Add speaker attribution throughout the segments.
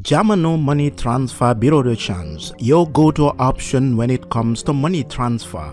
Speaker 1: Jamano Money Transfer Bureau de Change, your go-to option when it comes to money transfer.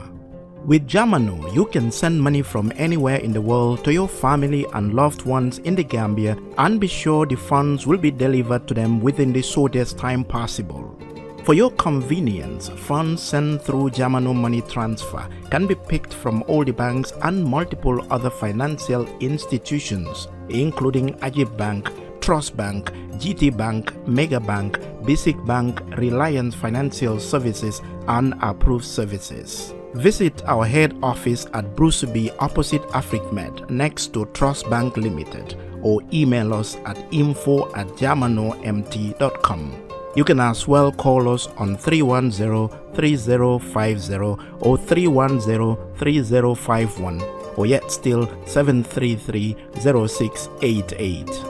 Speaker 1: With Jamano, you can send money from anywhere in the world to your family and loved ones in the Gambia and be sure the funds will be delivered to them within the shortest time possible. For your convenience, funds sent through Jamano Money Transfer can be picked from all the banks and multiple other financial institutions, including Ajib Bank, Trust Bank, GT Bank, Mega Bank, Basic Bank, Reliance Financial Services, and Approved Services. Visit our head office at Bruceby opposite AfricMed next to Trust Bank Limited or email us at info@jamanomt.com. You can as well call us on 310-3050 or 310-3051 or yet still 733-0688.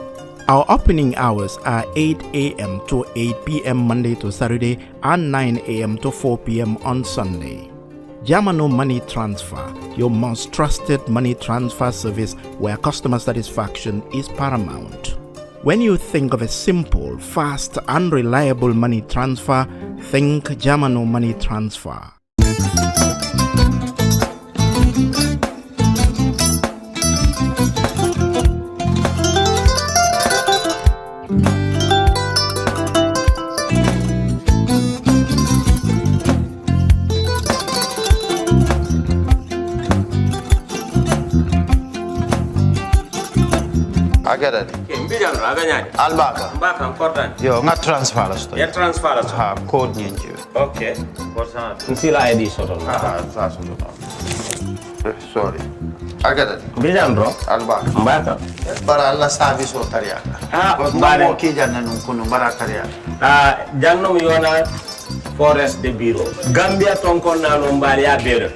Speaker 1: Our opening hours are 8 a.m. to 8 p.m. Monday to Saturday and 9 a.m. to 4 p.m. on Sunday. Jamano Money Transfer, your most trusted money transfer service where customer satisfaction is paramount. When you think of a simple, fast, and reliable money transfer, think Jamano Money Transfer.
Speaker 2: Agada
Speaker 3: ke mbijan raganya
Speaker 2: albaka
Speaker 3: mbaka important
Speaker 2: yo nga transfer la sto
Speaker 3: ya transfer la
Speaker 2: ha code nyinji
Speaker 3: okay important nsila id soto
Speaker 2: sa sorry agada
Speaker 3: mbijan bro
Speaker 2: albaka
Speaker 3: mbaka
Speaker 2: bara alla service o tariaka mbare ki janna nun kunu bara tariaka
Speaker 3: janno yona forest de bureau gambia tonkon na no mbari ya bere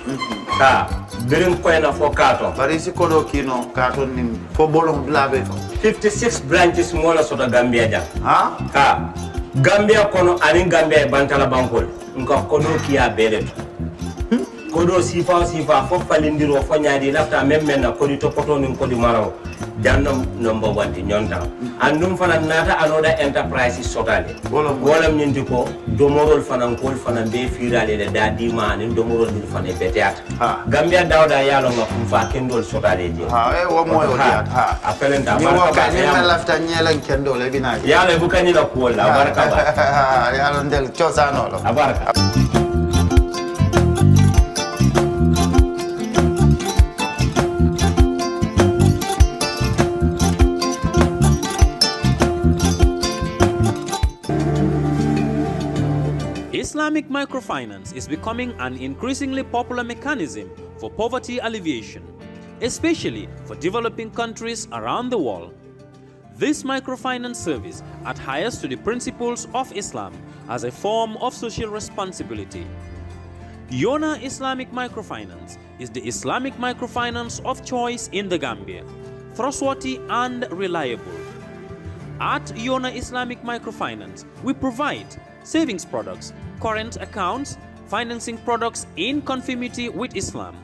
Speaker 3: birin koyna fo katon
Speaker 2: bari si kodo kino katon nim fo bolong blabe
Speaker 3: 56 branches mola sota gambia jang
Speaker 2: ha
Speaker 3: gambia kono ani gambia bantala bankol nko kodo kiya bere kodo sifa fo falindiro fo nyaadi lafta memmen na kodi to poto nin kodi maraw jannom number 1 di nyonta andum fana nata anoda enterprise sotale wolam nyindi ko domorol fana kol fana be firale le dadi mani domorol ni fana beteat gambia dawda yalo ngam fa kendol sotale je
Speaker 2: wo moyo diat
Speaker 3: apelen da
Speaker 2: barka ni ma lafta nyelan kendol e bina
Speaker 3: yalo bu kanyi la ko la barka ba
Speaker 2: yalo ndel ciosano lo
Speaker 3: barka.
Speaker 4: Islamic microfinance is becoming an increasingly popular mechanism for poverty alleviation, especially for developing countries around the world. This microfinance service adheres to the principles of Islam as a form of social responsibility. Yona Islamic Microfinance is the Islamic microfinance of choice in the Gambia, trustworthy and reliable. At Yona Islamic Microfinance, we provide savings products, current accounts, financing products in conformity with Islam.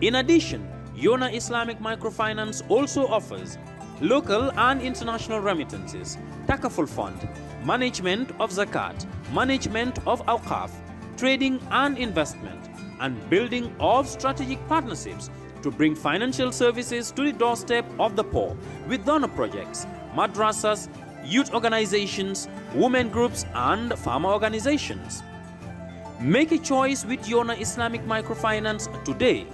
Speaker 4: In addition, Yona Islamic Microfinance also offers local and international remittances, takaful fund, management of zakat, management of awqaf, trading and investment, and building of strategic partnerships to bring financial services to the doorstep of the poor with donor projects, madrasas, youth organizations, women groups, and farmer organizations. Make a choice with Yona Islamic Microfinance today.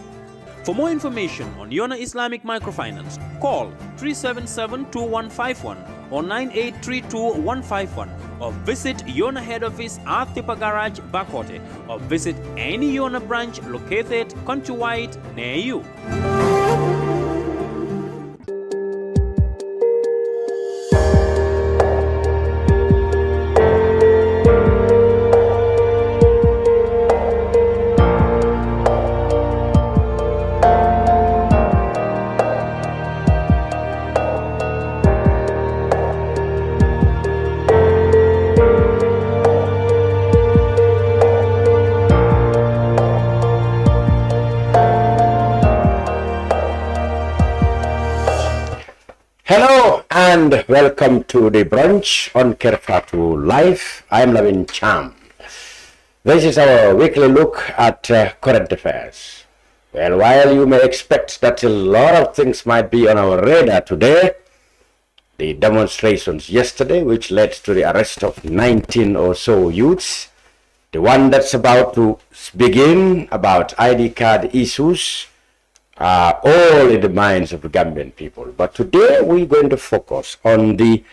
Speaker 4: For more information on Yona Islamic Microfinance, call 377-2151 or 9832-151 or visit Yona head office at Tipa Garage, Bakote, or visit any Yona branch located countrywide near you.
Speaker 5: Hello and welcome to the Brunch on CepRass Live. I'm Lamin Dampha. This is our weekly look at current affairs. Well, while you may expect that a lot of things might be on our radar today, the demonstrations yesterday, which led to the arrest of 19 or so youths, the one that's about to begin about ID card issues, are all in the minds of the Gambian people. But today we're going to focus on the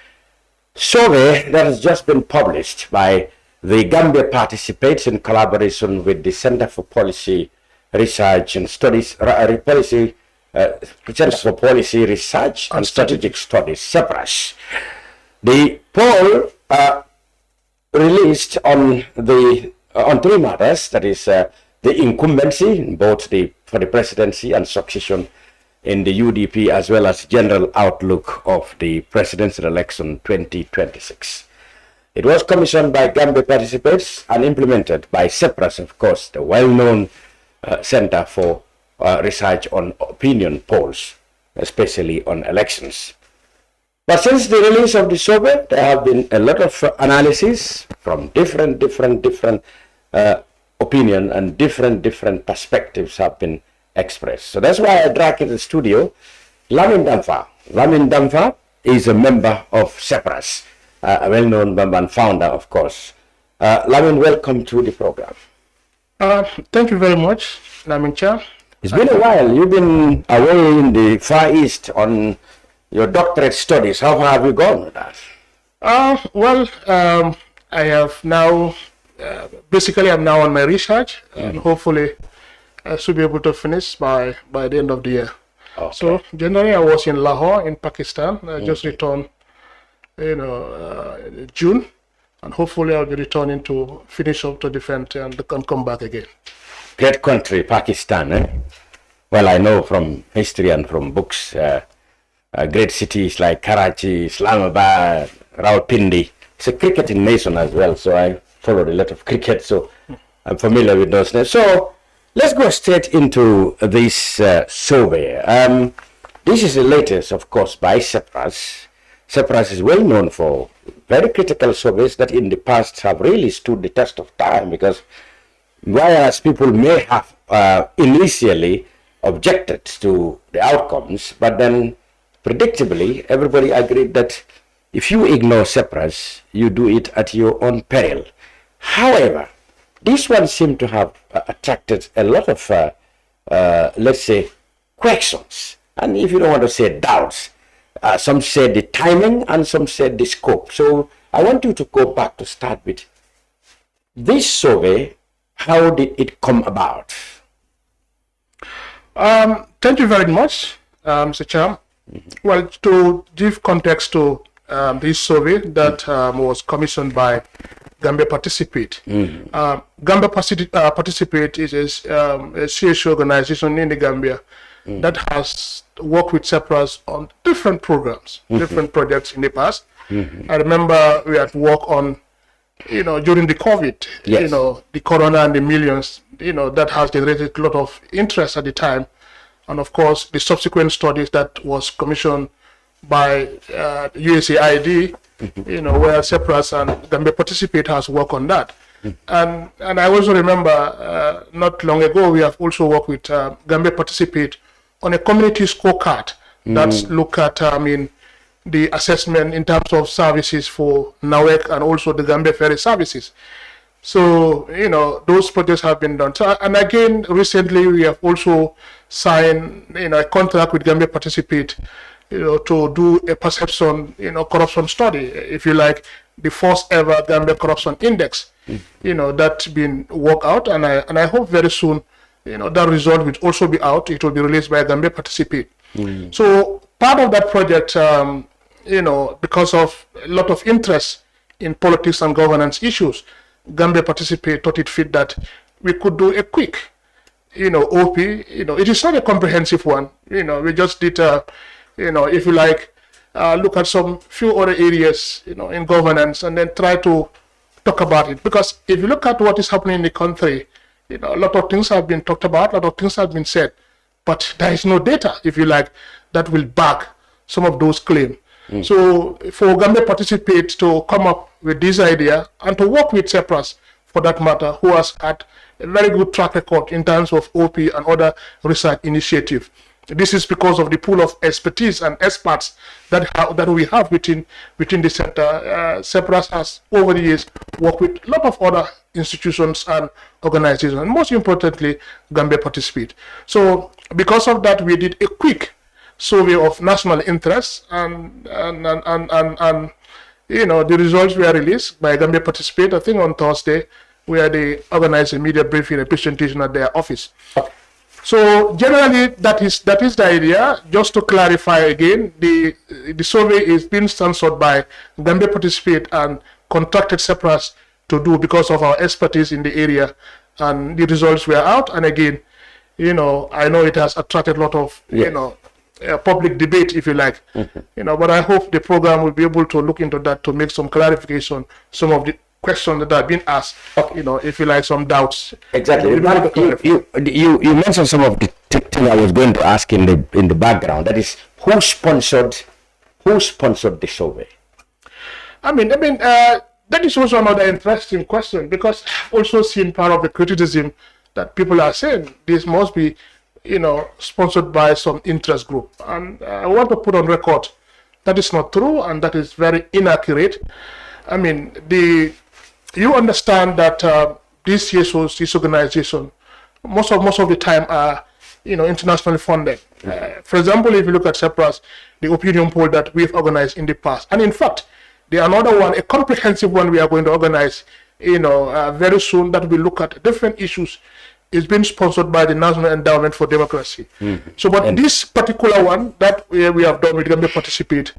Speaker 5: survey that has just been published by the Gambia Participates in collaboration with the Center for Policy Research and Studies, Center for Policy Research and Strategic Studies, CepRass. The poll released on three matters, that is the incumbency in both for the presidency and succession in the UDP, as well as general outlook of the presidential election 2026. It was commissioned by Gambia Participates and implemented by CepRass, of course, the well-known Center for Research on Opinion Polls, especially on elections. But since the release of the survey, there have been a lot of analysis from different opinion and different perspectives have been expressed. So that's why I dragged in the studio Lamin Dampha. Lamin Dampha is a member of CepRass, a well-known member and founder, of course. Lamin, welcome to the program.
Speaker 6: Thank you very much, Lamin Cha.
Speaker 5: It's been a while. You've been away in the Far East on your doctorate studies. How far have you gone with that?
Speaker 6: I have now, basically I'm now on my research, and hopefully I should be able to finish by the end of the year.
Speaker 5: Okay.
Speaker 6: So generally I was in Lahore in Pakistan. I just returned, June, and hopefully I'll be returning to finish up to defend and come back again.
Speaker 5: Great country, Pakistan. Eh? Well, I know from history and from books, great cities like Karachi, Islamabad, Rawalpindi. It's a cricketing nation as well, so I followed a lot of cricket, so I'm familiar with those names. So let's go straight into this survey. This is the latest, of course, by CepRass. CepRass is well known for very critical surveys that in the past have really stood the test of time, because whereas people may have initially objected to the outcomes, but then predictably everybody agreed that if you ignore CepRass, you do it at your own peril. However, this one seemed to have attracted a lot of, let's say, questions. And if you don't want to say doubts, some said the timing and some said the scope. So I want you to go back to start with this survey. How did it come about?
Speaker 6: Thank you very much, Mr. Chair. Well, to give context to this survey that was commissioned by Gambia Participate. Gambia Participate is a CSO organization in the Gambia that has worked with CepRass on different programs, different projects in the past. I remember we had worked on, during the COVID,
Speaker 5: yes,
Speaker 6: the corona and the millions, that has generated a lot of interest at the time. And of course, the subsequent studies that was commissioned by USAID, where CepRass and Gambia Participate has worked on that. And I also remember not long ago, we have also worked with Gambia Participate on a community scorecard that's look at, the assessment in terms of services for NAWEC and also the Gambia Ferry services. So, those projects have been done. So, and again, recently we have also signed, a contract with Gambia Participate, to do a perception, corruption study, if you like, the first ever Gambia Corruption Index, that's been worked out. And I hope very soon, that result will also be out. It will be released by Gambia Participate. So part of that project, because of a lot of interest in politics and governance issues, Gambia Participate thought it fit that we could do a quick, OP. It is not a comprehensive one. We just did, if you like, look at some few other areas, in governance, and then try to talk about it. Because if you look at what is happening in the country, a lot of things have been talked about, a lot of things have been said, but there is no data, if you like, that will back some of those claims. So for Gambia Participate to come up with this idea and to work with CepRass, for that matter, who has had a very good track record in terms of OP and other research initiatives. This is because of the pool of expertise and experts that we have within the center. CepRass has over the years worked with a lot of other institutions and organizations, and most importantly, Gambia Participate. So because of that, we did a quick survey of national interests, and the results were released by Gambia Participate, I think on Thursday, where they organized a media briefing, a presentation at their office. So generally, that is the idea. Just to clarify again, the survey is being sponsored by Gambia Participate and contracted CepRass to do because of our expertise in the area, and the results were out. And again, I know it has attracted a lot of public debate, if you like, but I hope the program will be able to look into that to make some clarification, some of the questions that have been asked, if you like, some doubts.
Speaker 5: Exactly. You mentioned some of the things I was going to ask in the background. That is, who sponsored the survey?
Speaker 6: I mean, that is also another interesting question, because I've also seen part of the criticism that people are saying this must be, sponsored by some interest group. And I want to put on record that is not true, and that is very inaccurate. I mean, you understand that these CSOs, this organization, most of the time are, internationally funded. For example, if you look at CepRass, the opinion poll that we've organized in the past, and in fact, the another one, a comprehensive one we are going to organize, very soon, that will look at different issues, is being sponsored by the National Endowment for Democracy. So, but this particular one that we have done with Gambia Participate,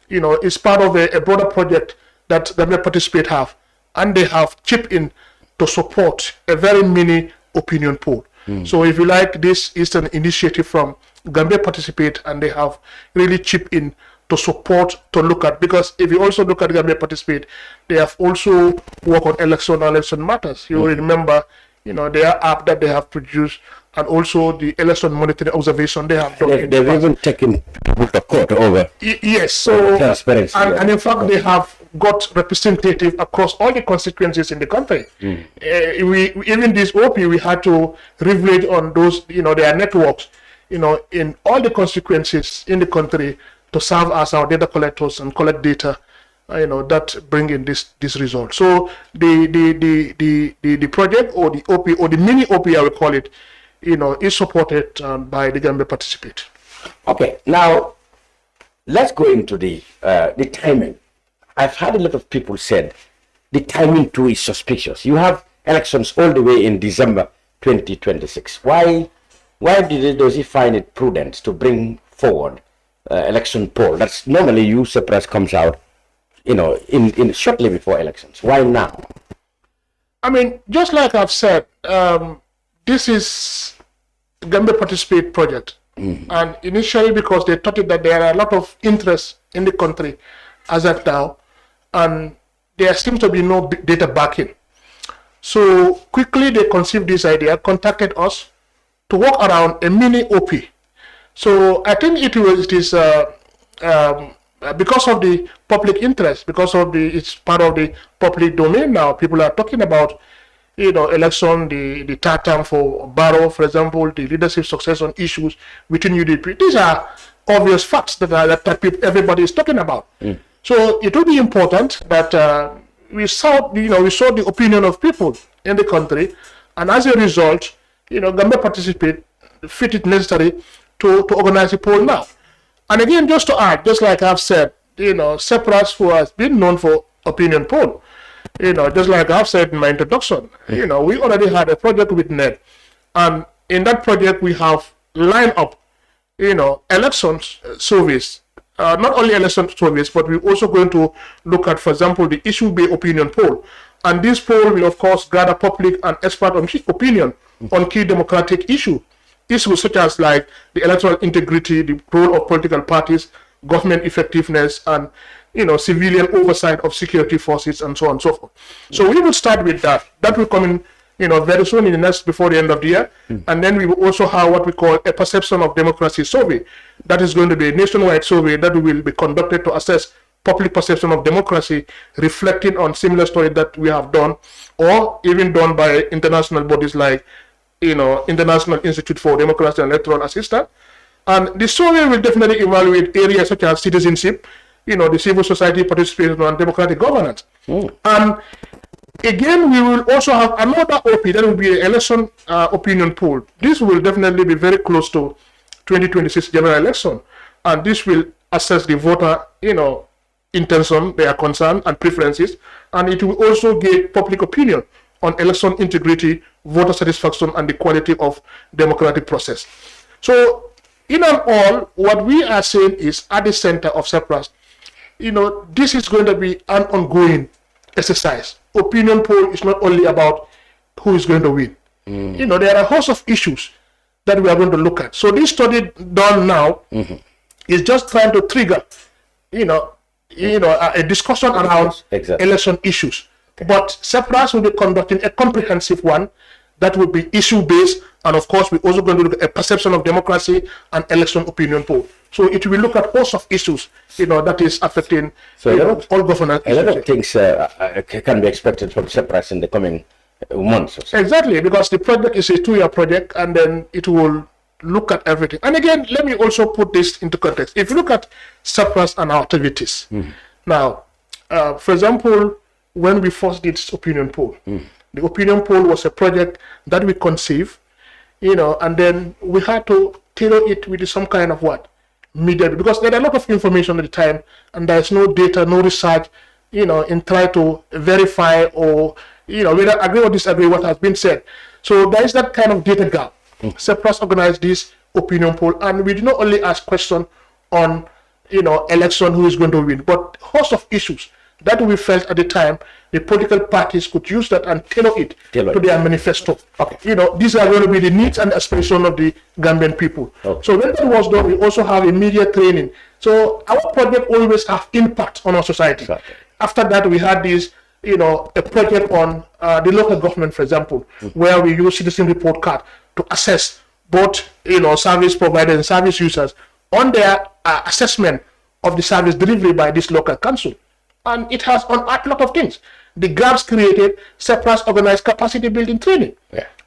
Speaker 6: is part of a broader project that Gambia Participate have, and they have chipped in to support a very mini opinion poll. So if you like, this is an initiative from Gambia Participate, and they have really chipped in to support, to look at, because if you also look at Gambia Participate, they have also worked on election matters. You will remember, their app that they have produced, and also the election monitoring observation they have done.
Speaker 5: They've even taken the court over.
Speaker 6: Yes, so
Speaker 5: transparency.
Speaker 6: And in fact, they have got representative across all the constituencies in the country. Even this OP, we had to leverage on those, their networks, in all the constituencies in the country to serve as our data collectors and collect data, that bring in this result. So the project, or the OP, or the mini OP, I will call it, is supported by the Gambia Participate.
Speaker 5: Okay, now let's go into the timing. I've had a lot of people said the timing too is suspicious. You have elections all the way in December 2026. Why does he find it prudent to bring forward election poll? That's normally CepRass comes out, in shortly before elections. Why now?
Speaker 6: I mean, just like I've said, this is Gambia Participate project, and initially because they thought that there are a lot of interest in the country as of now, and there seems to be no data backing. So quickly they conceived this idea, contacted us to work around a mini OP. So I think it is because of the public interest, because of it's part of the public domain now. People are talking about, election, the third term for Barrow, for example, the leadership succession issues within UDP. These are obvious facts that everybody is talking about. So it will be important that we saw the opinion of people in the country, and as a result, Gambia Participate fit it necessary to organize a poll now. And again, just to add, just like I've said, CepRass, who has been known for opinion poll, just like I've said in my introduction, we already had a project with NED, and in that project we have lined up, elections surveys. Not only election surveys, but we're also going to look at, for example, the issue-based opinion poll. And this poll will, of course, gather public and expert opinion on key democratic issues such as like the electoral integrity, the role of political parties, government effectiveness, and civilian oversight of security forces, and so on and so forth. So we will start with that. That will come in very soon in the next, before the end of the year. And then we will also have what we call a perception of democracy survey. That is going to be a nationwide survey that will be conducted to assess public perception of democracy, reflecting on similar stories that we have done, or even done by international bodies like, International Institute for Democracy and Electoral Assistance. And the survey will definitely evaluate areas such as citizenship, the civil society participation and democratic governance. And again, we will also have another OP, that will be an election opinion poll. This will definitely be very close to 2026 general election. And this will assess the voter, intention, their concern and preferences. And it will also gauge public opinion on election integrity, voter satisfaction, and the quality of democratic process. So, in all, what we are saying is at the center of CepRass, this is going to be an ongoing exercise. Opinion poll is not only about who is going to win. There are a host of issues that we are going to look at. So this study done now is just trying to trigger, a discussion around election issues. But CepRass will be conducting a comprehensive one that will be issue-based, and of course, we're also going to look at a perception of democracy and election opinion poll. So it will look at host of issues, that is affecting all governance.
Speaker 5: A lot of things can be expected from CepRass in the coming months. Or so.
Speaker 6: Exactly, because the project is a 2-year project, and then it will look at everything. And again, let me also put this into context. If you look at CepRass and our activities, now, for example, when we first did this opinion poll, the opinion poll was a project that we conceived, and then we had to tailor it with some kind of media, because there are a lot of information at the time, and there's no data, no research, in trying to verify or, whether agree or disagree what has been said. So there is that kind of data gap. CepRass organized this opinion poll, and we did not only ask questions on, election, who is going to win, but host of issues that we felt at the time the political parties could use that and tailor it to their manifesto. These are going to be the needs and aspirations of the Gambian people. So when that was done, we also have immediate training. So our project always have impact on our society. After that, we had this, a project on the local government, for example, where we use citizen report card to assess both, service providers and service users on their assessment of the service delivery by this local council. And it has on a lot of things. The gaps created, CepRass organized capacity building training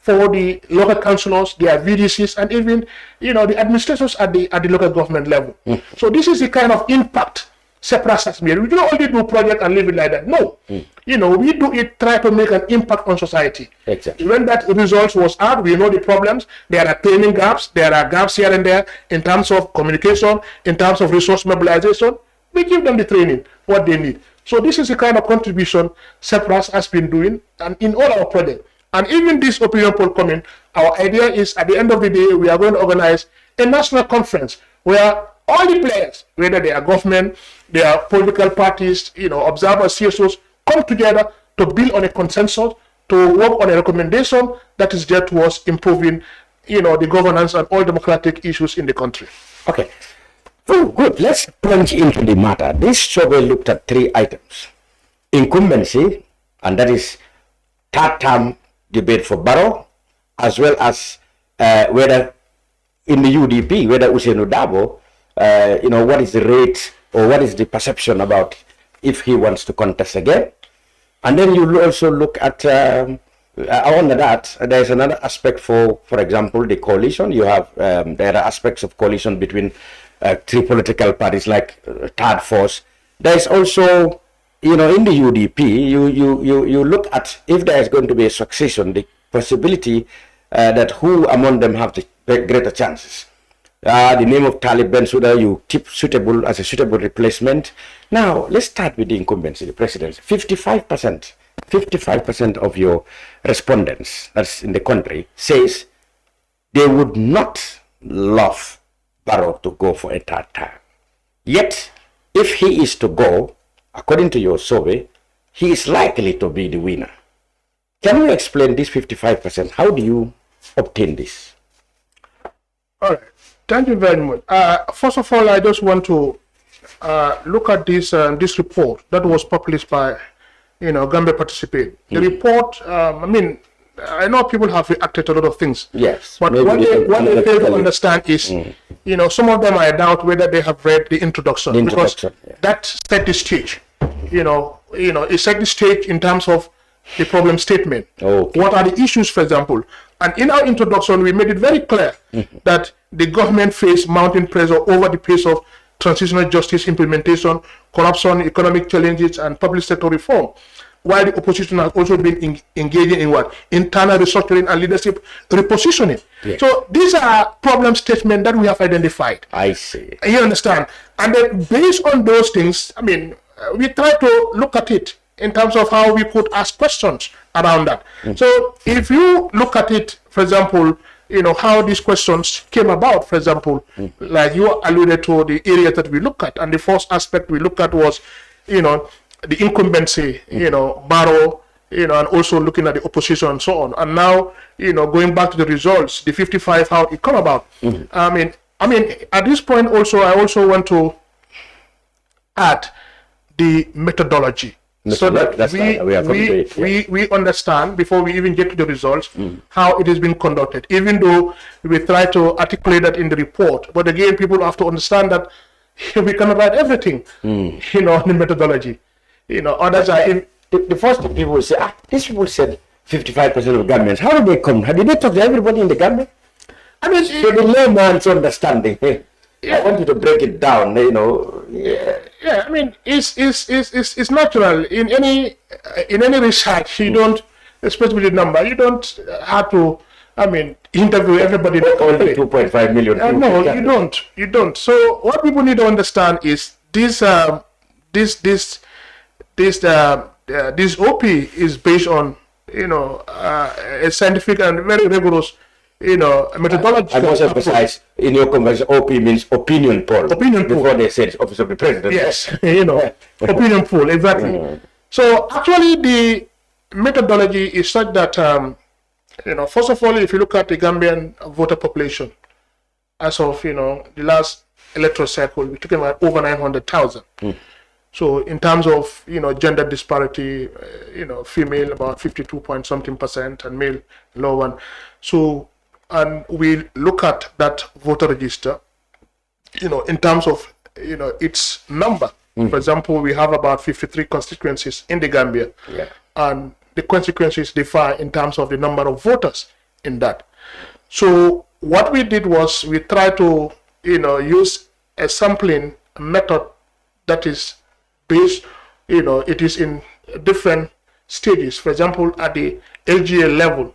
Speaker 6: for the local councillors, their VDCs, and even the administrators at the local government level. So this is the kind of impact CepRass has made. We don't only do project and leave it like that. No, we do it, try to make an impact on society. When that results was out, we know the problems. There are training gaps. There are gaps here and there in terms of communication, in terms of resource mobilization. We give them the training, what they need. So this is the kind of contribution CepRass has been doing, and in all our projects. And even this opinion poll coming, our idea is at the end of the day, we are going to organize a national conference where all the players, whether they are government, they are political parties, observers, CSOs, come together to build on a consensus, to work on a recommendation that is there towards improving, the governance and all democratic issues in the country.
Speaker 5: Okay. Oh, good. Let's plunge into the matter. This survey looked at 3 items. Incumbency, and that is third-term debate for Barrow, as well as whether in the UDP, whether Ousainou Darboe, what is the rate or what is the perception about if he wants to contest again. And then you also look at, under that, there is another aspect for example, the coalition. You have, there are aspects of coalition between 3 political parties like third force. There is also, in the UDP, you look at if there is going to be a succession, the possibility that who among them have the greater chances. The name of Talib Bensouda you keep suitable as a suitable replacement. Now, let's start with the incumbency, the presidency. 55% of your respondents, that's in the country, says they would not love Barrow to go for a third term. Yet, if he is to go, according to your survey, he is likely to be the winner. Can you explain this 55%? How do you obtain this?
Speaker 6: All right. Thank you very much. First of all, I just want to look at this report that was published by, Gambia Participate. The report, I know people have reacted to a lot of things.
Speaker 5: Yes.
Speaker 6: But what they fail to understand is, some of them I doubt whether they have read the introduction. Because that set the stage. It set the stage in terms of the problem statement.
Speaker 5: Okay.
Speaker 6: What are the issues, for example? And in our introduction, we made it very clear that the government faced mounting pressure over the pace of transitional justice implementation, corruption, economic challenges, and public sector reform, while the opposition has also been engaging in what? Internal restructuring and leadership repositioning.
Speaker 5: Yes.
Speaker 6: So these are problem statements that we have identified.
Speaker 5: I see.
Speaker 6: You understand? And then based on those things, we try to look at it in terms of how we could ask questions around that. So if you look at it, for example, how these questions came about, for example, like you alluded to the areas that we look at, and the first aspect we looked at was, the incumbency, Barrow, and also looking at the opposition and so on. And now, going back to the results, the 55, how it come about. At this point also, I also want to add the methodology. So that we understand before we even get to the results how it has been conducted, even though we try to articulate that in the report. But again, people have to understand that we cannot write everything, in the methodology. Others are
Speaker 5: the first thing people will say, these people said 55% of Gambians. How did they come? Did they talk to everybody in the Gambia? So the layman's understanding. I want you to break it down,
Speaker 6: it's natural in any research. You don't, especially the number, you don't have to interview everybody.
Speaker 5: Only 2.5 million.
Speaker 6: No, you don't. So what people need to understand is this OP is based on a scientific and very rigorous methodology.
Speaker 5: I must emphasize, in your conversation, OP means opinion poll. Before they said Office of the President.
Speaker 6: Yes, opinion poll, exactly. So actually the methodology is such that, first of all, if you look at the Gambian voter population, as of, the last electoral cycle, we're talking about over 900,000. So in terms of, gender disparity, female about 52 point something percent and male low one. So, and we look at that voter register, in terms of, its number. For example, we have about 53 constituencies in the Gambia.
Speaker 5: Yeah.
Speaker 6: And the consequences differ in terms of the number of voters in that. So what we did was we tried to, use a sampling method that is based, it is in different stages. For example, at the LGA level,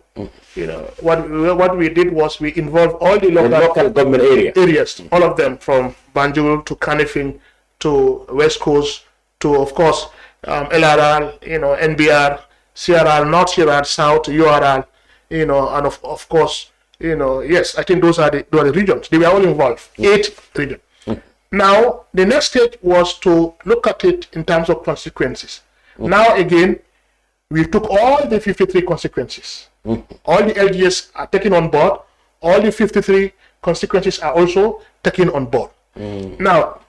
Speaker 6: what we did was we involved all the local
Speaker 5: government
Speaker 6: areas, all of them from Banjul to Kanifing to West Coast to, of course, LRR, NBR, CRR, North CRR, South, URR, and of course, yes, I think those are the regions. They were all involved, 8 regions. Now, the next stage was to look at it in terms of consequences. Now, again, we took all the 53 consequences. All the LGS are taken on board. All the 53 consequences are also taken on board. Now,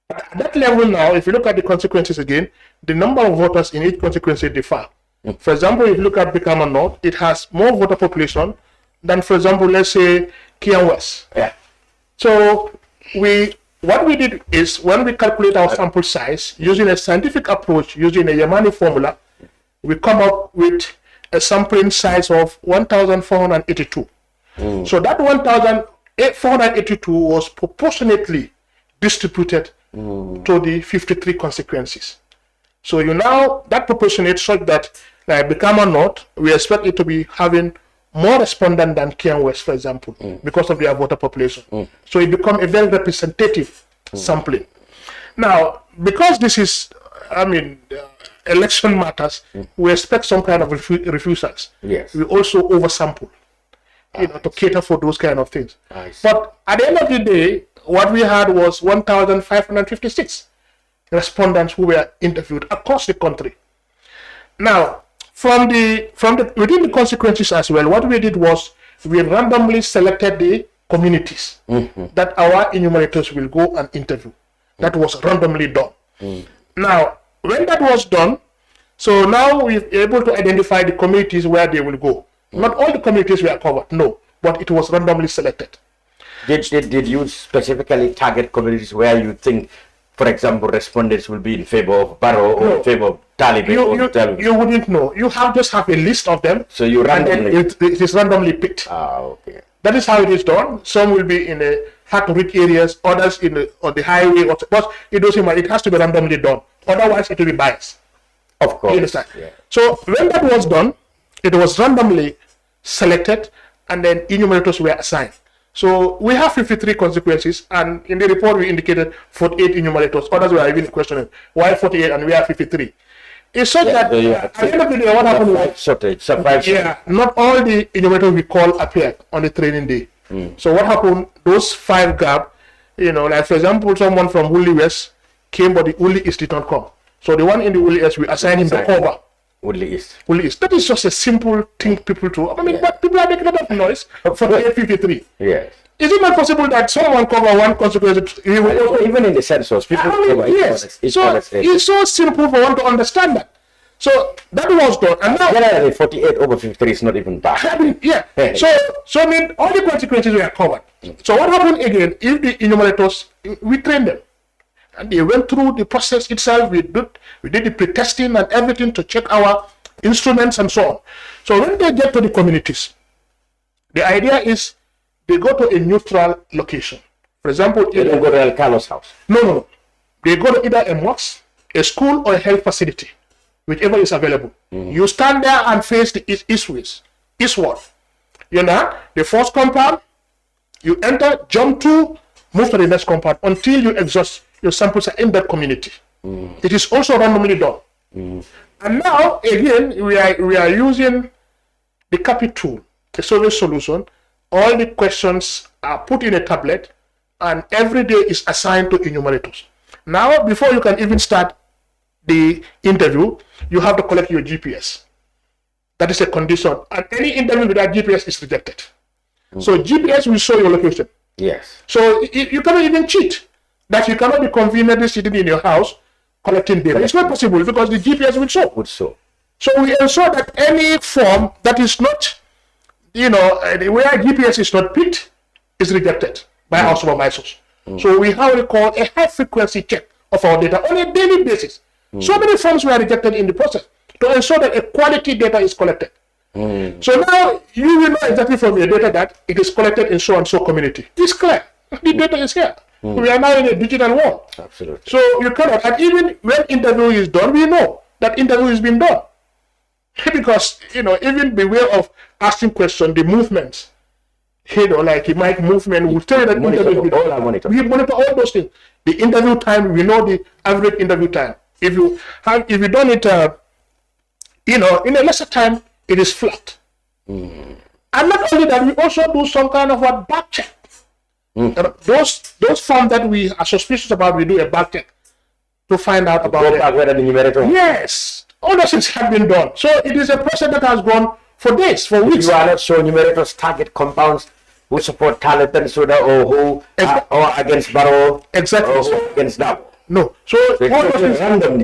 Speaker 6: at that level now, if you look at the consequences again, the number of voters in each constituency differ. For example, if you look at Brikama North, it has more voter population than, for example, let's say, Kian West.
Speaker 5: Yeah.
Speaker 6: So, what we did is, when we calculate our sample size, using a scientific approach, using a Yamani formula, we come up with a sampling size of 1,482. So that 1,482 was proportionately distributed to the 53 consequences. So that proportionate such that Brikama North, we expect it to be having more respondents than Kian West, for example, because of their voter population. So it becomes a very representative sampling. Now, because this is, election matters, we expect some kind of refusals.
Speaker 5: Yes.
Speaker 6: We also oversample, to cater for those kind of things. But at the end of the day, what we had was 1,556 respondents who were interviewed across the country. Now, from within the consequences as well, what we did was we randomly selected the communities that our enumerators will go and interview. That was randomly done. Now, when that was done, so now we're able to identify the communities where they will go. Not all the communities were covered, no, but it was randomly selected.
Speaker 5: Did you specifically target communities where you think, for example, respondents will be in favor of Barrow or in favor of Taliban?
Speaker 6: You wouldn't know. You just have a list of them.
Speaker 5: So you randomly...
Speaker 6: And then it is randomly picked.
Speaker 5: Okay.
Speaker 6: That is how it is done. Some will be in the hard-to-reach areas, others on the highway. But it doesn't matter. It has to be randomly done. Otherwise, it will be biased.
Speaker 5: Of course.
Speaker 6: You understand?
Speaker 5: Yeah.
Speaker 6: So when that was done, it was randomly selected, and then enumerators were assigned. So we have 53 consequences, and in the report we indicated 48 enumerators. Others were even questioning why 48 and we have 53. It's such that at the end of the day, what happened was not all the enumerators we call appeared on the training day. So what happened? Those 5 gap, like for example, someone from Woolly West came, but the Woolly East did not come. So the one in the Woolly East, we assigned him the cover.
Speaker 5: Woolly East.
Speaker 6: That is just a simple thing people do. I mean, but people are making a lot of noise for 53.
Speaker 5: Yes.
Speaker 6: Is it not possible that someone cover one consequence?
Speaker 5: Even in the census, people cover
Speaker 6: yes. It's so simple for one to understand that. So that was done. And now
Speaker 5: generally 48 over 53 is not even bad.
Speaker 6: I mean, so I mean, all the consequences were covered. So what happened again? If the enumerators, we trained them. And they went through the process itself. We did the pre-testing and everything to check our instruments and so on. So when they get to the communities, the idea is they go to a neutral location. For example,
Speaker 5: they don't go to El Carlos house.
Speaker 6: No. They go to either a mosque, a school, or a health facility, whichever is available. You stand there and face the eastward. You know, the first compound, you enter, jump to, move to the next compound until you exhaust your samples are in that community. It is also randomly done. And now, again, we are using the copy tool, the survey solution. All the questions are put in a tablet, and every day is assigned to enumerators. Now, before you can even start the interview, you have to collect your GPS. That is a condition. And any interview without GPS is rejected. So GPS will show your location.
Speaker 5: Yes.
Speaker 6: So you cannot even cheat. That you cannot be conveniently sitting in your house collecting data. It's not possible because the GPS will show. So we ensure that any form that is not, where GPS is not picked, is rejected by our supervisors. So we have what we call a high frequency check of our data on a daily basis. So many forms were rejected in the process to ensure that a quality data is collected. So now you will know exactly from your data that it is collected in so and so community. It's clear. The data is here. We are now in a digital world.
Speaker 5: Absolutely.
Speaker 6: So you cannot, and even when interview is done, we know that interview is being done. Because, even the way of asking questions, the movements, like the mic movement, will tell you that interview is done. We monitor all those things. The interview time, we know the average interview time. If you done it, in a lesser time, it is flat. And not only that, we also do some kind of a back check. Those forms that we are suspicious about, we do a back check to find out about it. Yes, all those things have been done. So it is a process that has gone for days, for weeks.
Speaker 5: You are not sure enumerators target compounds who support Taliban Suda or who or against Barrow,
Speaker 6: exactly,
Speaker 5: or who against Dampha.
Speaker 6: No, so all those things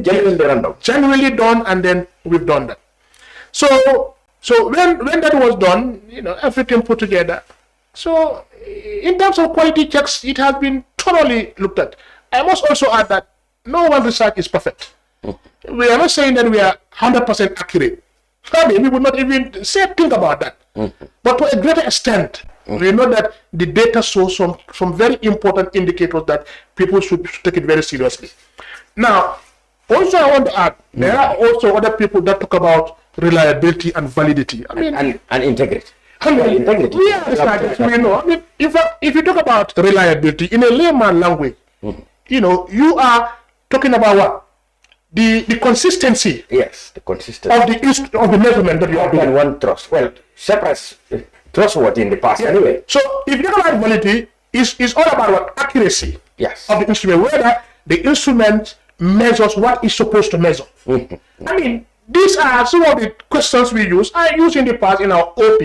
Speaker 5: genuinely random,
Speaker 6: genuinely done, and then we've done that. So when that was done, everything put together. So in terms of quality checks, it has been thoroughly looked at. I must also add that no one research is perfect. We are not saying that we are 100% accurate. I mean, we would not even think about that. But to a greater extent, we know that the data shows some very important indicators that people should take it very seriously. Now, also I want to add, there are also other people that talk about reliability and validity. I mean,
Speaker 5: and integrity.
Speaker 6: Integrity. We know. I mean, if you talk about reliability in a layman language, you are talking about what? The consistency.
Speaker 5: Yes, the consistency
Speaker 6: of the measurement that you are doing.
Speaker 5: One trust. Well, CepRass trustworthy in the past anyway.
Speaker 6: So if you talk about validity, it's all about what? Accuracy.
Speaker 5: Yes.
Speaker 6: Of the instrument, whether the instrument measures what it's supposed to measure. I mean, these are some of the questions we use. I used in the past in our OP.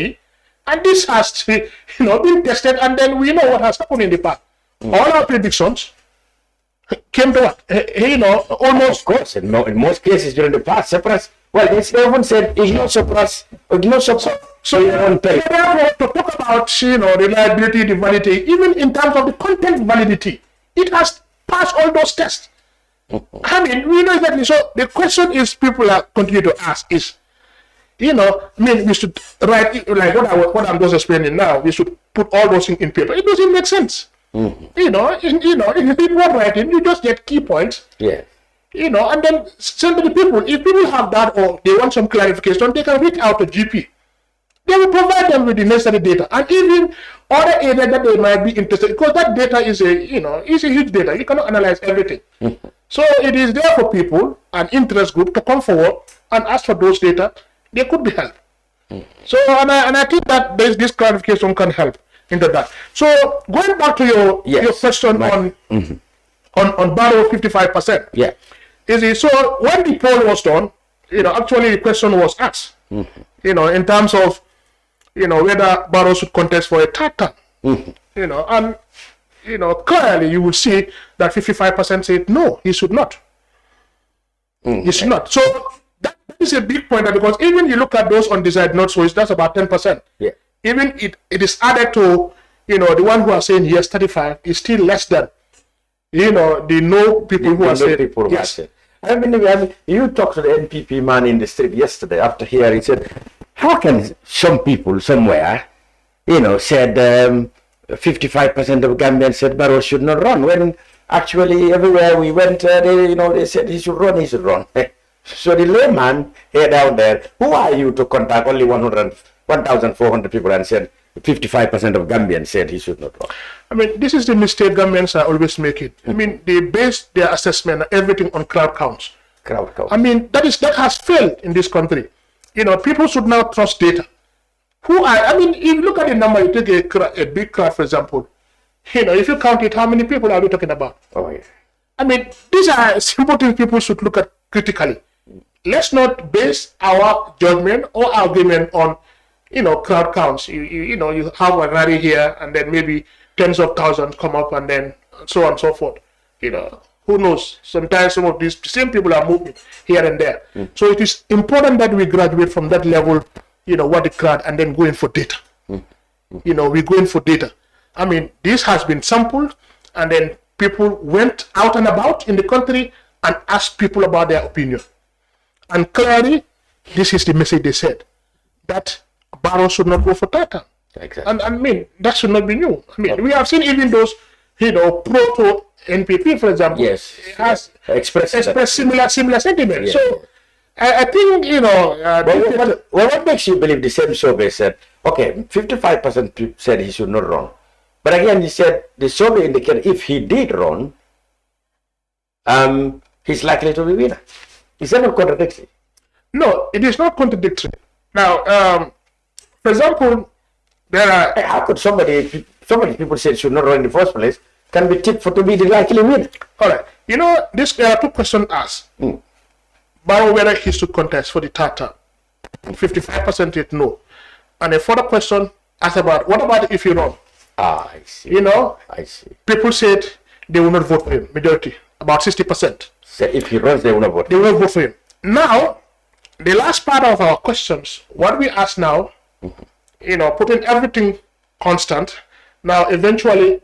Speaker 6: And this has been tested, and then we know what has happened in the past. All our predictions came to what? Almost.
Speaker 5: Of course, in most cases during the past, CepRass, well, they even said ignore CepRass, ignore CepRass. So you don't pay.
Speaker 6: Therefore, to talk about reliability, the validity, even in terms of the content validity, it has passed all those tests. I mean, we know exactly. So the question is, people are continue to ask is, we should write like what I'm just explaining now. We should put all those things in paper. It doesn't make sense. In word writing, you just get key points.
Speaker 5: Yeah.
Speaker 6: And then send to the people. If people have that or they want some clarification, they can reach out to GP. They will provide them with the necessary data, and even other areas that they might be interested, because that data is a huge data. You cannot analyze everything. So it is there for people, an interest group, to come forward and ask for those data. They could be helped. So and I think that this clarification can help into that. So going back to your question on Barrow 55%.
Speaker 5: Yeah.
Speaker 6: So when the poll was done, actually the question was asked. In terms of whether Barrow should contest for a third term. And clearly you will see that 55% said no, he should not. He should not. So that is a big point, because even you look at those undecided not so, that's about 10%.
Speaker 5: Yeah.
Speaker 6: Even it is added to the one who are saying yes 35 is still less than the no people who are saying yes.
Speaker 5: I mean, you talked to the NPP man in the street yesterday after here. He said, how can some people somewhere, said 55% of Gambians said Barrow should not run, when actually everywhere we went, they said he should run. So the layman here down there, who are you to contact only 1,400 people and said 55% of Gambians said he should not run?
Speaker 6: I mean, this is the mistake Gambians are always making. I mean, they base their assessment and everything on crowd counts. I mean, that has failed in this country. People should now trust data. If you look at the number, you take a big crowd, for example. If you count it, how many people are we talking about?
Speaker 5: Oh, yeah.
Speaker 6: I mean, these are simple things people should look at critically. Let's not base our judgment or argument on, crowd counts. You have a rally here, and then maybe tens of thousands come up, and then so on and so forth. Who knows? Sometimes some of these same people are moving here and there. So it is important that we graduate from that level, what the crowd, and then go in for data. We go in for data. I mean, this has been sampled, and then people went out and about in the country and asked people about their opinion. And clearly, this is the message they said, that Barrow should not go for third term.
Speaker 5: Exactly.
Speaker 6: And I mean, that should not be new. I mean, we have seen even those, proto NPP, for example, has expressed similar sentiment.
Speaker 5: Yeah.
Speaker 6: So I think,
Speaker 5: what makes you believe the same survey said, okay, 55% said he should not run. But again, he said the survey indicated if he did run, he's likely to be winner. Is that not contradictory?
Speaker 6: No, it is not contradictory. Now, for example, there are...
Speaker 5: How could so many people say should not run in the first place, can be tipped for to be the likely winner?
Speaker 6: All right. There are two questions asked. Barrow whether he should contest for the third term. 55% said no. And a further question asked about, what about if you run?
Speaker 5: I see. I see.
Speaker 6: People said they will not vote for him, majority, about 60%.
Speaker 5: So if he runs, they will not vote.
Speaker 6: They will not vote for him. Now, the last part of our questions, what we ask now, putting everything constant, now eventually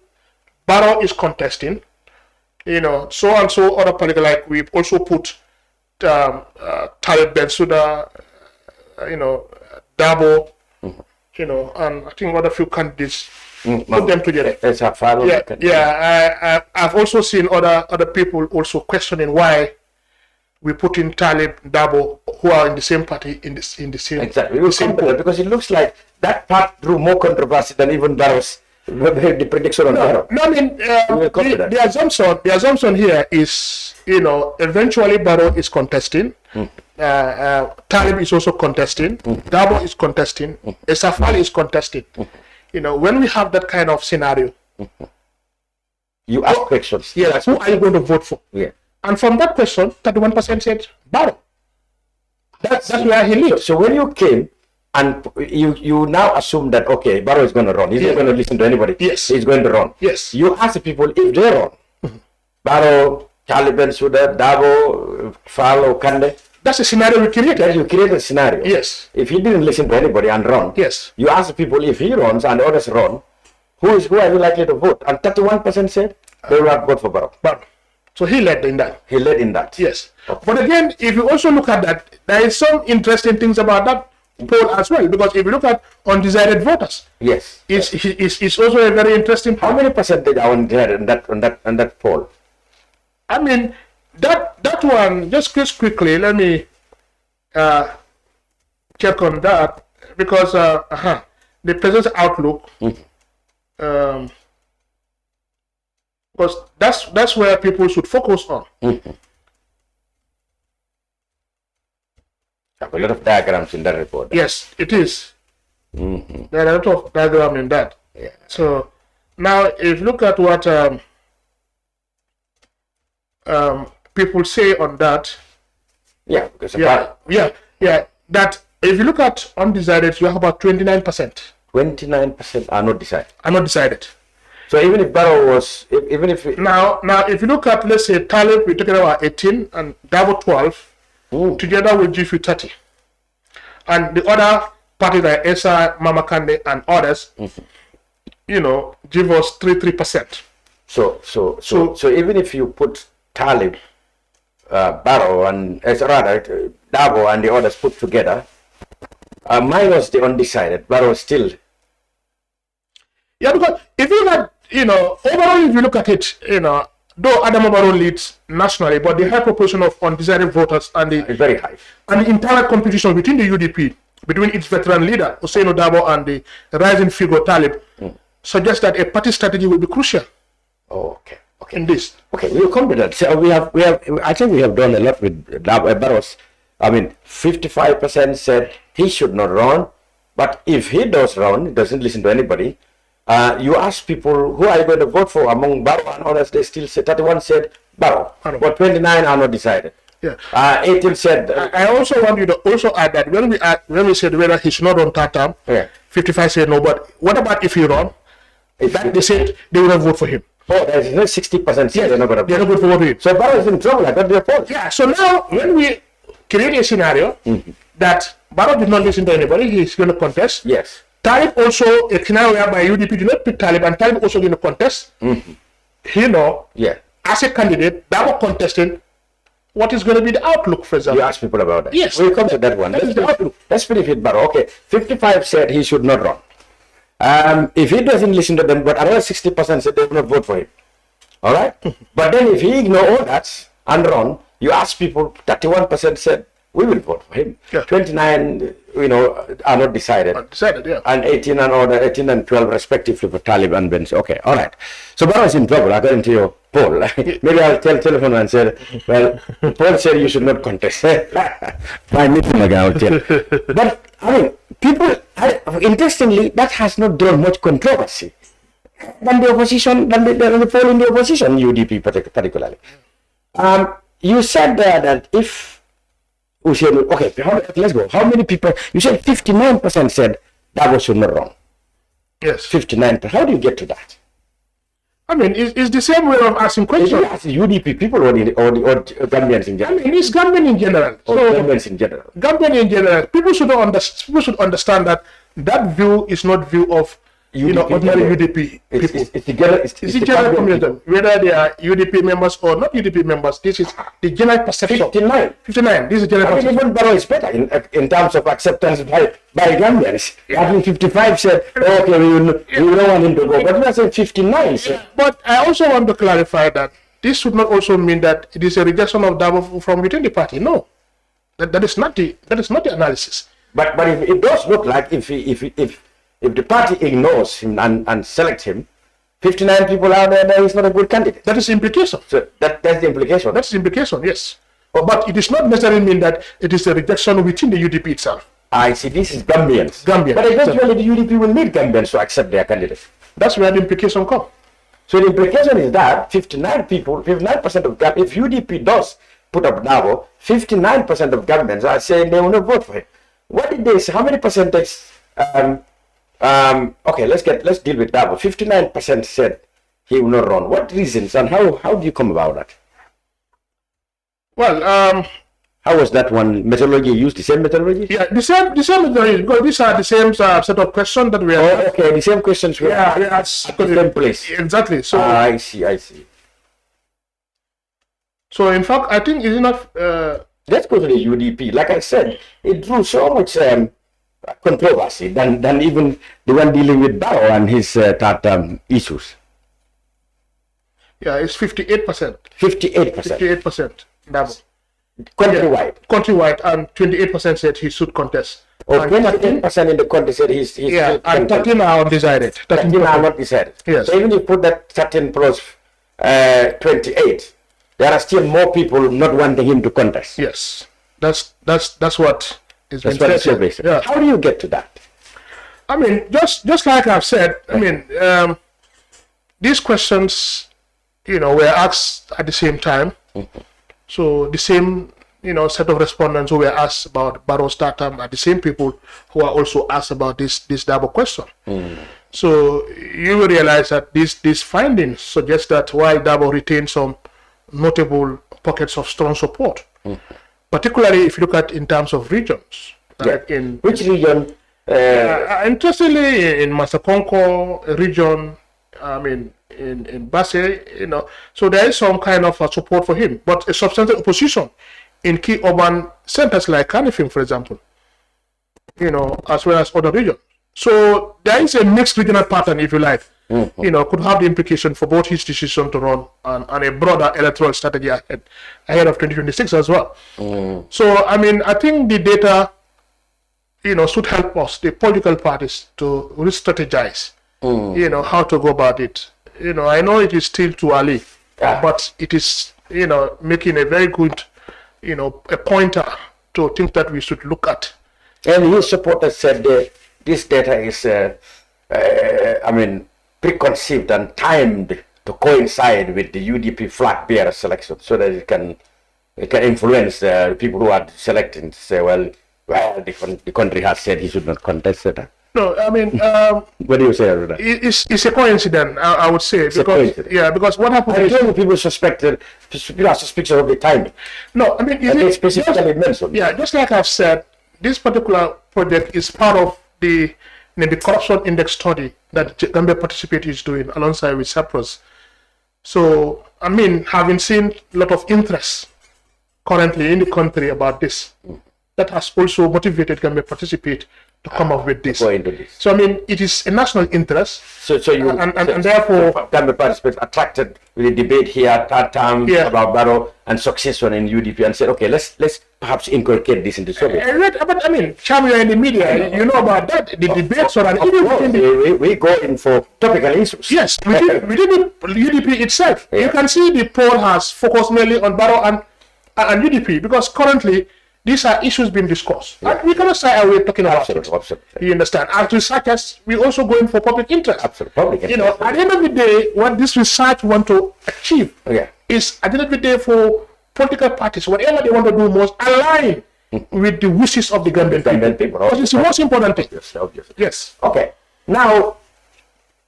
Speaker 6: Barrow is contesting, so and so other political, like we've also put Talib Bensouda, Dabo, and I think other few candidates, put them together. I've also seen other people also questioning why we put in Talib, Dabo, who are in the same party in the same.
Speaker 5: Exactly, we will come to that because it looks like that part drew more controversy than even Barrow's the prediction on Barrow.
Speaker 6: No, I mean the assumption here is eventually Barrow is contesting. Talib is also contesting. Dabo is contesting. Esafali is contesting. When we have that kind of scenario,
Speaker 5: you ask questions.
Speaker 6: Yes, who are you going to vote for?
Speaker 5: Yeah.
Speaker 6: And from that question, 31% said Barrow. That's where he lives.
Speaker 5: So when you came and you now assume that, okay, Barrow is going to run. He's not going to listen to anybody.
Speaker 6: Yes.
Speaker 5: He's going to run.
Speaker 6: Yes.
Speaker 5: You ask the people if they run, Barrow, Taliban, Suda, Dabo, Falo, Kande.
Speaker 6: That's a scenario we created.
Speaker 5: You create a scenario.
Speaker 6: Yes.
Speaker 5: If he didn't listen to anybody and run,
Speaker 6: Yes.
Speaker 5: you ask the people if he runs and others run, who are you likely to vote? And 31% said they will not vote for Barrow.
Speaker 6: But so he led in that.
Speaker 5: He led in that.
Speaker 6: Yes. But again, if you also look at that, there is some interesting things about that poll as well. Because if you look at undecided voters,
Speaker 5: Yes.
Speaker 6: it's also a very interesting poll.
Speaker 5: How many percentage are undecided on that poll?
Speaker 6: I mean, that one, just quickly, let me check on that, because the president's outlook, because that's where people should focus on.
Speaker 5: Have a lot of diagrams in that report.
Speaker 6: Yes, it is. There are a lot of diagram in that.
Speaker 5: Yeah.
Speaker 6: So now, if you look at what people say on that,
Speaker 5: Yeah, because
Speaker 6: that if you look at undecided, you have about 29%
Speaker 5: 29% are not decided.
Speaker 6: are not decided.
Speaker 5: So even if Barrow was, even if
Speaker 6: Now, if you look at, let's say, Talib, we're talking about 18 and Dabo 12, together with GF 30. And the other parties like SI, Mama Kande, and others, give us 3%.
Speaker 5: So even if you put Talib, Barrow, and Dabo and the others put together, minus the undecided, Barrow still.
Speaker 6: Yeah, because if you look at, overall, if you look at it, though Adama Barrow leads nationally, but the high proportion of undecided voters and
Speaker 5: It's very high.
Speaker 6: the entire competition within the UDP, between its veteran leader, Hussein Dabo, and the rising figure, Talib, suggests that a party strategy will be crucial
Speaker 5: Oh, okay.
Speaker 6: in this.
Speaker 5: Okay, we'll come to that. So we have. I think we have done a lot with Barrows. I mean, 55% said he should not run, but if he does run, he doesn't listen to anybody. You ask people who are you going to vote for among Barrow and others, they still say 31 said Barrow, but 29 are not decided.
Speaker 6: Yeah.
Speaker 5: 18 said.
Speaker 6: I also want you to also add that when we said whether he should not run third term, 55 said no. But what about if he run? They said they will not vote for him.
Speaker 5: Oh, there's 60% said they're not going to vote.
Speaker 6: They're not going to vote for him.
Speaker 5: So Barrow is in trouble. I got the report.
Speaker 6: Yeah. So now when we create a scenario that Barrow did not listen to anybody, he's going to contest.
Speaker 5: Yes.
Speaker 6: Talib also, a scenario whereby UDP did not pick Talib, and Talib also going to contest.
Speaker 5: Yeah.
Speaker 6: As a candidate, Dabo contesting, what is going to be the outlook, for example?
Speaker 5: You ask people about that.
Speaker 6: Yes.
Speaker 5: We'll come to that one.
Speaker 6: That is the outlook.
Speaker 5: Let's finish with Barrow. Okay. 55 said he should not run. If he doesn't listen to them, but another 60% said they will not vote for him. All right? But then if he ignore all that and run, you ask people, 31% said we will vote for him.
Speaker 6: Yeah.
Speaker 5: 29, are not decided.
Speaker 6: Decided, yeah.
Speaker 5: And 18 and 12 respectively for Talib and Benz. Okay, all right. So Barrow is in trouble according to your poll. Maybe I'll telephone and say, well, the poll said you should not contest. My meeting again, I'll tell. But I mean, people, interestingly, that has not drawn much controversy than the opposition, than the poll in the opposition, UDP particularly. You said that if okay, let's go. How many people? You said 59% said Dabo should not run.
Speaker 6: Yes.
Speaker 5: 59%. How do you get to that?
Speaker 6: I mean, it's the same way of asking questions.
Speaker 5: Did you ask the UDP people or Gambians in general?
Speaker 6: I mean, it's Gambian in general.
Speaker 5: Or Gambians in general?
Speaker 6: Gambian in general. People should understand that view is not view of ordinary UDP people.
Speaker 5: It's the
Speaker 6: general community, whether they are UDP members or not UDP members. This is the general perception. 59. This is general perception.
Speaker 5: Even Barrow is better in terms of acceptance by Gambians. I think 55 said, okay, we don't want him to go. But we are saying 59.
Speaker 6: But I also want to clarify that this should not also mean that it is a rejection of Dabo from within the party. No, that is not the analysis.
Speaker 5: But if it does look like if the party ignores him and selects him, 59 people are there, he's not a good candidate.
Speaker 6: That is the implication.
Speaker 5: So that's the implication.
Speaker 6: That's the implication, yes. But it does not necessarily mean that it is a rejection within the UDP itself.
Speaker 5: I see, this is Gambians.
Speaker 6: Gambians.
Speaker 5: But eventually the UDP will need Gambians to accept their candidate.
Speaker 6: That's where the implication comes.
Speaker 5: So the implication is that 59% of Gambians, if UDP does put up Dabo, 59% of Gambians are saying they will not vote for him. What did they say? How many percentage? Okay, let's deal with Dabo. 59% said he will not run. What reasons and how do you come about that?
Speaker 6: Well,
Speaker 5: how was that one methodology used? The same methodology?
Speaker 6: yeah, the same methodology, because these are the same set of questions that we are.
Speaker 5: Oh, okay, the same questions were
Speaker 6: Yeah,
Speaker 5: asked at the same place.
Speaker 6: Exactly. So
Speaker 5: I see.
Speaker 6: So in fact, I think it's enough.
Speaker 5: Let's go to the UDP. Like I said, it drew so much controversy than even the one dealing with Barrow and his issues.
Speaker 6: Yeah, it's 58%.
Speaker 5: 58%.
Speaker 6: 58%. Double.
Speaker 5: Countrywide.
Speaker 6: Countrywide, and 28% said he should contest.
Speaker 5: Or
Speaker 6: And
Speaker 5: 28% in the country said he's
Speaker 6: yeah, and 13 are undecided.
Speaker 5: 13 are not decided.
Speaker 6: Yes.
Speaker 5: So even if you put that 13 plus 28, there are still more people not wanting him to contest.
Speaker 6: Yes, that's what is
Speaker 5: That's
Speaker 6: been
Speaker 5: what
Speaker 6: said.
Speaker 5: the survey.
Speaker 6: Yeah.
Speaker 5: How do you get to that?
Speaker 6: I mean, just like I've said, I mean, these questions, were asked at the same time. So the same, set of respondents who were asked about Barrow's start term are the same people who are also asked about this double question. So you will realize that these findings suggest that while Dabo retained some notable pockets of strong support, particularly if you look at in terms of regions. Like in
Speaker 5: which region?
Speaker 6: Interestingly, in Masakonko region, I mean, in Basse, so there is some kind of support for him, but a substantial opposition in key urban centers like Kanifing, for example, as well as other regions. So there is a mixed regional pattern, if you like, could have the implication for both his decision to run and a broader electoral strategy ahead of 2026 as well. So, I mean, I think the data, should help us, the political parties, to re-strategize, how to go about it. I know it is still too early, but it is, making a very good, a pointer to things that we should look at.
Speaker 5: And his supporters said this data is, preconceived and timed to coincide with the UDP flag bearer selection, so that it can influence the people who are selecting to say, well, the country has said he should not contest that.
Speaker 6: No, I mean,
Speaker 5: what do you say about that?
Speaker 6: It's a coincidence, I would say, because what happened is
Speaker 5: people are suspicious of the timing.
Speaker 6: No, I mean,
Speaker 5: they specifically mentioned.
Speaker 6: Yeah, just like I've said, this particular project is part of the corruption index study that Gambia Participate is doing alongside with CepRass. So, I mean, having seen a lot of interest currently in the country about this, that has also motivated Gambia Participate to come up with this.
Speaker 5: Go into this.
Speaker 6: So, I mean, it is a national interest.
Speaker 5: So you
Speaker 6: and therefore
Speaker 5: Gambia Participate attracted with the debate here at that time about Barrow and succession in UDP and said, okay, let's perhaps inculcate this in the survey.
Speaker 6: But I mean, Cham, you're in the media, you know about that. The debates are
Speaker 5: we go in for topical issues.
Speaker 6: Yes, within the UDP itself, you can see the poll has focused mainly on Barrow and UDP, because currently these are issues being discussed. And we cannot say away talking about it.
Speaker 5: Absolutely.
Speaker 6: You understand? As researchers, we also go in for public interest.
Speaker 5: Absolutely. Public
Speaker 6: At
Speaker 5: interest.
Speaker 6: the end of the day, what this research want to achieve is, at the end of the day, for political parties, whatever they want to do, must align with the wishes of the Gambian people. Because it's the most important thing.
Speaker 5: Obviously.
Speaker 6: Yes.
Speaker 5: Okay. Now,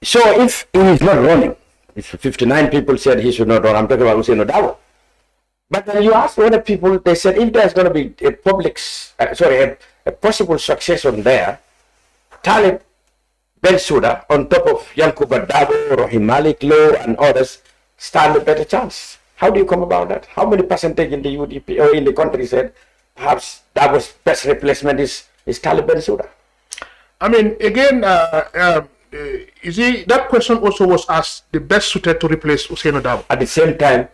Speaker 5: so if he is not running, if 59 people said he should not run, I'm talking about Hussein Odawa. But then you ask other people, they said if there's going to be a possible succession there, Talib Bensouda on top of Yankuba Dabo, Rohim Malik, Low and others stand a better chance. How do you come about that? How many percentage in the UDP or in the country said perhaps Dabo's best replacement is Talib Bensouda?
Speaker 6: I mean, again, you see, that question also was asked, the best suited to replace Hussein Dabo.
Speaker 5: At the same time,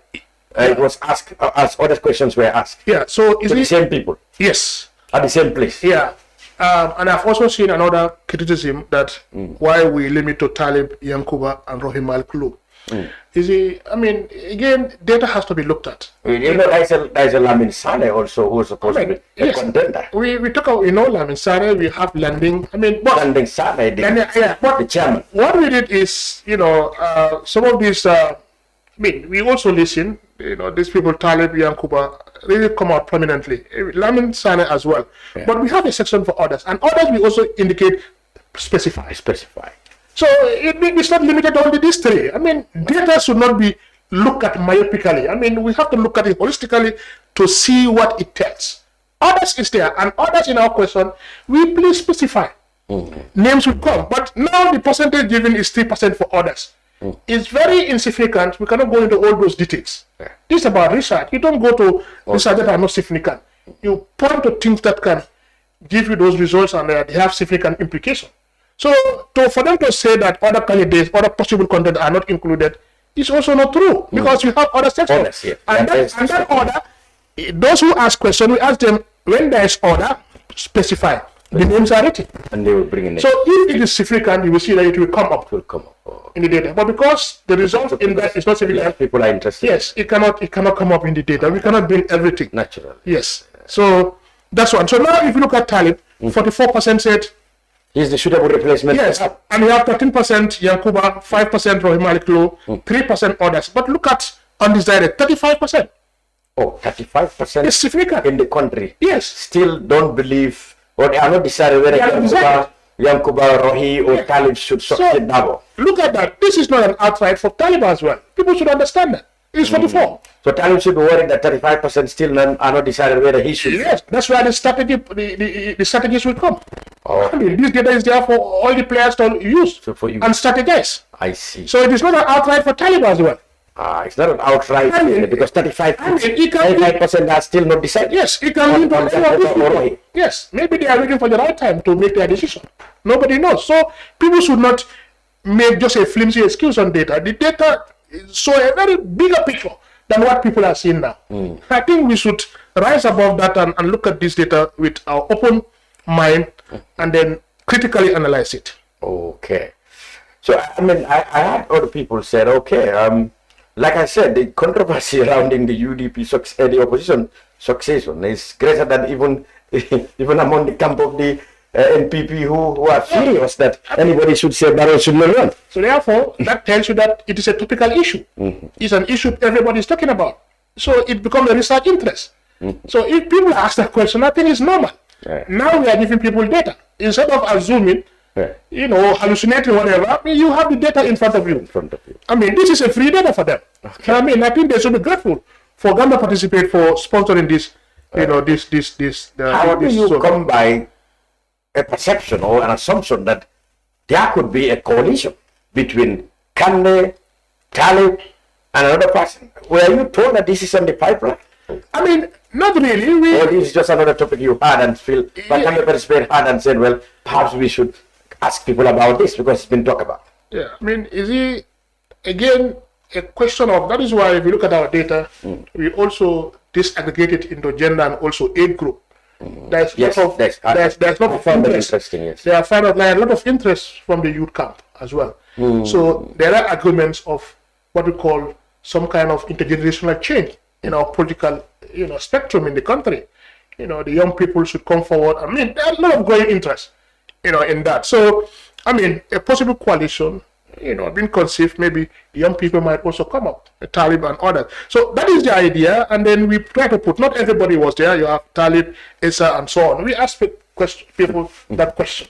Speaker 5: it was asked as other questions were asked.
Speaker 6: Yeah, so is
Speaker 5: the same people?
Speaker 6: Yes.
Speaker 5: At the same place?
Speaker 6: Yeah. And I've also seen another criticism that why we limit to Talib, Yankuba, and Rohim Al-Kulu. You see, I mean, again, data has to be looked at.
Speaker 5: There's a Lamin Sane also who's supposed to be a contender.
Speaker 6: We talk about, Lamin Sane, we have Landing. I mean, but
Speaker 5: Landing Sane, the chairman.
Speaker 6: What we did is, some of these, we also listen, these people, Talib, Yankuba, really come out prominently. Lamin Sane as well. Yeah. But we have a section for others. And others we also indicate, specify. So it's not limited to only these three. I mean, data should not be looked at myopically. I mean, we have to look at it holistically to see what it tells. Others is there, and others in our question, we please specify. Names will come, but now the percentage given is 3% for others. It's very insignificant. We cannot go into all those details. This is about research. You don't go to research that are not significant. You point to things that can give you those results and they have significant implication. So for them to say that other candidates, other possible content are not included is also not true, because we have other sections. And that order, those who ask questions, we ask them, when there is order, specify. The names are written. And they will bring in. So if it is significant, you will see that it will come up. In the data. But because the result in that is not significant, people are interested. Yes, it cannot come up in the data. We cannot bring everything. Naturally. Yes. So that's one. So now if you look at Talib, 44% said he's the suitable replacement. Yes. And we have 13% Yankuba, 5% Rohim Malik Low, 3% others. But look at undecided, 35%. Oh, 35%. It's significant. In the country. Yes. Still don't believe, or they are not decided whether Yankuba, Rohi, or Talib should succeed Dabo. Look at that. This is not an outright for Talib as well. People should understand that. It's 44. So Talib should be worried that 35% still are not decided whether he should. Yes, that's why the strategy, the strategies will come. Oh. I mean, this data is there for all the players to use and strategize. I see. So it is not an outright for Talib as well. It's not an outright because 35% are still not decided. Yes, it can be for yes, maybe they are waiting for the right time to make their decision. Nobody knows. So people should not make just a flimsy excuse on data. The data show a very bigger picture than what people are seeing now. I think we should rise above that and look at this data with our open mind and then critically analyze it. Okay. So I mean, I had other people said, okay, like I said, the controversy surrounding the UDP the opposition succession is greater than even among the camp of the NPP who are furious that anybody should say Barrow should not run. So therefore, that tells you that it is a topical issue. It's an issue everybody is talking about. So it becomes a research interest. So if people ask that question, I think it's normal. Now we are giving people data. Instead of assuming, hallucinating whatever, I mean, you have the data in front of you. I mean, this is a free data for them. Okay. I mean, I think they should be grateful for Ghana participate for sponsoring this, How do you come by a perception or an assumption that there could be a coalition between Kande, Talib, and another person? Were you told that this is on the pipeline? I mean, not really. Or this is just another topic you had and feel, but Kande participated hard and said, well, perhaps we should ask people about this because it's been talked about. Yeah, I mean, is it again a question of, that is why if you look at our data, we also disaggregate it into gender and also age group. There's a lot of interest. Yes. There are found out a lot of interest from the youth camp as well. So there are arguments of what we call some kind of intergenerational change in our political, spectrum in the country. The young people should come forward. I mean, there are a lot of growing interest, in that. So, I mean, a possible coalition, being conceived, maybe young people might also come up, Talib and others. So that is the idea, and then we try to put, not everybody was there, you have Talib, Issa, and so on. We ask people that question.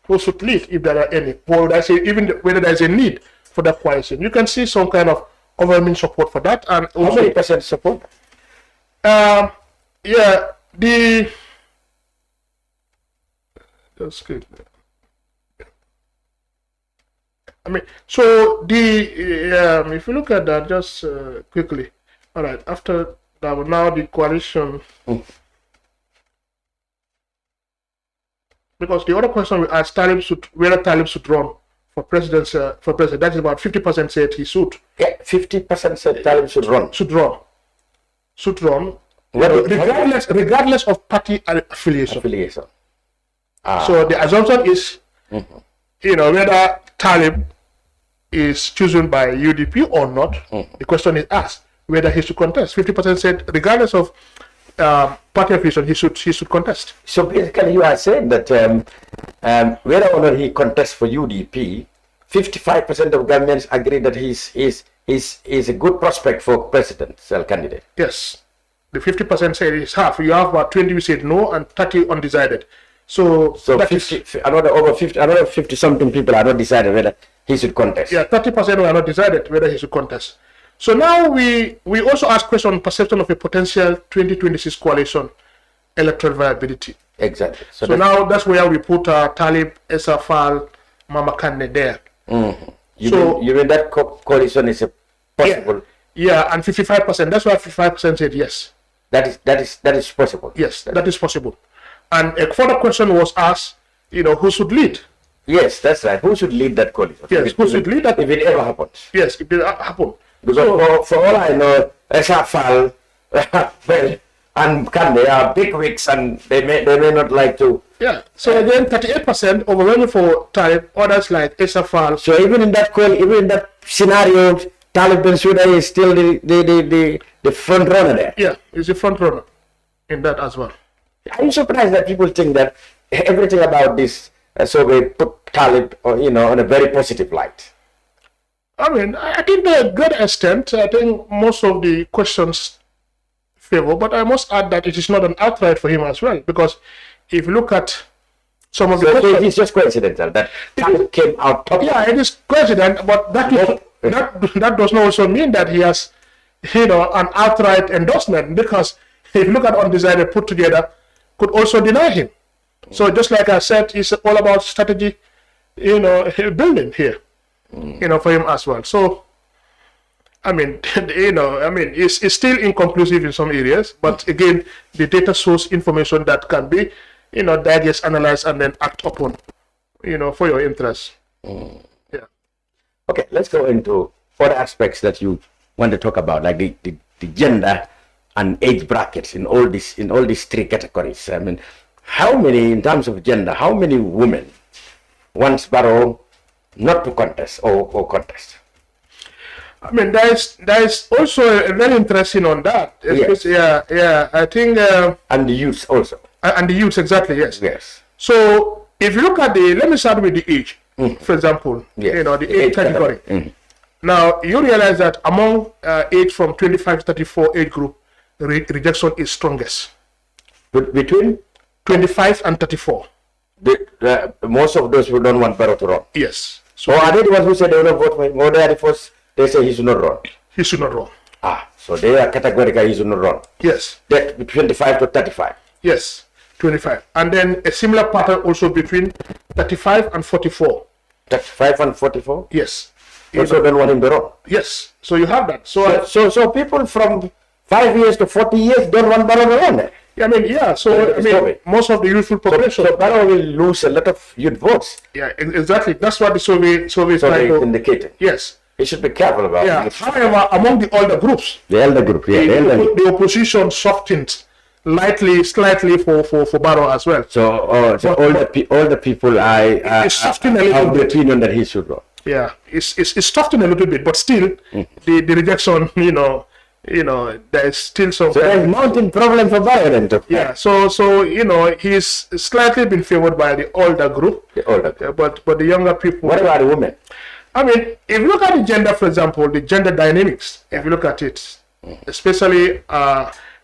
Speaker 6: Who should lead, if there are any? Or would I say, even whether there is a need for that coalition? You can see some kind of overwhelming support for that. And also, how many percent support? That's good. I mean, so if you look at that just quickly, all right, after that, now the coalition, because the other question we asked, whether Talib should run for president, that is about 50% said he should. Yeah, 50% said Talib should run. Should run. Regardless of party affiliation. So the assumption is, whether Talib is chosen by UDP or not. The question is asked whether he should contest. 50% said, regardless of party affiliation, he should contest. So basically, you are saying that whether or not he contests for UDP, 55% of Ghanaians agree that he's a good prospect for presidential candidate. Yes. The 50% said it's half. You have about 20 who said no and 30 undecided. So that
Speaker 5: 50, another 50 something people are not decided whether he should contest.
Speaker 6: Yeah, 30% were not decided whether he should contest. So now we also ask question on perception of a potential 2026 coalition electoral viability.
Speaker 5: Exactly.
Speaker 6: So now that's where we put Talib, Esafal, Mama Kande there.
Speaker 5: You mean that coalition is a possible?
Speaker 6: Yeah, and 55%. That's why 55% said yes.
Speaker 5: That is possible.
Speaker 6: Yes, that is possible. And a further question was asked, who should lead?
Speaker 5: Yes, that's right. Who should lead that coalition?
Speaker 6: Yes, who should lead that?
Speaker 5: If it ever happens.
Speaker 6: Yes, if it happens.
Speaker 5: Because for all I know, Esafal, well, and Kande are big wigs, and they may not like to.
Speaker 6: Yeah. So again, 38% overwhelming for Talib. Others like Esafal.
Speaker 5: So even in that scenario, Talib Bensouda is still the front runner there.
Speaker 6: Yeah, he's the front runner in that as well.
Speaker 5: Are you surprised that people think that everything about this, so we put Talib, on a very positive light?
Speaker 6: I mean, I think to a good extent, I think most of the questions favor, but I must add that it is not an outright for him as well, because if you look at some of the questions,
Speaker 5: it's just coincidental that Talib came out top.
Speaker 6: Yeah, it is coincidental, but that does not also mean that he has, an outright endorsement, because if you look at undecided put together, could also deny him. So just like I said, it's all about strategy, building here, for him as well. So, I mean, it's still inconclusive in some areas, but again, the data shows information that can be, digest, analyze, and then act upon, for your interest. Yeah.
Speaker 5: Okay, let's go into other aspects that you want to talk about, like the gender and age brackets in all these three categories. I mean, how many, in terms of gender, how many women wants Barrow not to contest or contest?
Speaker 6: I mean, there is also a very interesting on that.
Speaker 5: Yes.
Speaker 6: Yeah, I think.
Speaker 5: And the youths also.
Speaker 6: And the youths, exactly, yes.
Speaker 5: Yes.
Speaker 6: So if you look at let me start with the age, for example,
Speaker 5: yes.
Speaker 6: The age category. Now, you realize that among age from 25 to 34 age group, rejection is strongest.
Speaker 5: Between
Speaker 6: 25 and 34.
Speaker 5: Most of those who don't want Barrow to run.
Speaker 6: Yes.
Speaker 5: So are they the ones who say they will not vote for him? Or they are the first, they say he should not run?
Speaker 6: He should not run.
Speaker 5: So they are categorical, he should not run.
Speaker 6: Yes.
Speaker 5: That 25 to 35.
Speaker 6: Yes, 25. And then a similar pattern also between 35 and 44.
Speaker 5: 35 and 44?
Speaker 6: Yes.
Speaker 5: Also don't want him to run.
Speaker 6: Yes. So you have that.
Speaker 5: So people from 5 years to 40 years don't want Barrow to run.
Speaker 6: I mean, yeah. So most of the youthful population.
Speaker 5: So Barrow will lose a lot of youth votes.
Speaker 6: Yeah, exactly. That's what the survey is trying to
Speaker 5: indicate.
Speaker 6: Yes.
Speaker 5: He should be careful about
Speaker 6: it. However, among the older groups, the opposition softened slightly for Barrow as well.
Speaker 5: So all the people I
Speaker 6: softened a little
Speaker 5: have the
Speaker 6: bit.
Speaker 5: opinion that he should go.
Speaker 6: Yeah, it's softened a little bit, but still the rejection, there is still some.
Speaker 5: So there's mounting problem for Barrow then.
Speaker 6: Yeah, so he's slightly been favored by the older group.
Speaker 5: The older group.
Speaker 6: But the younger people.
Speaker 5: What about the women?
Speaker 6: I mean, if you look at the gender, for example, the gender dynamics, if you look at it, especially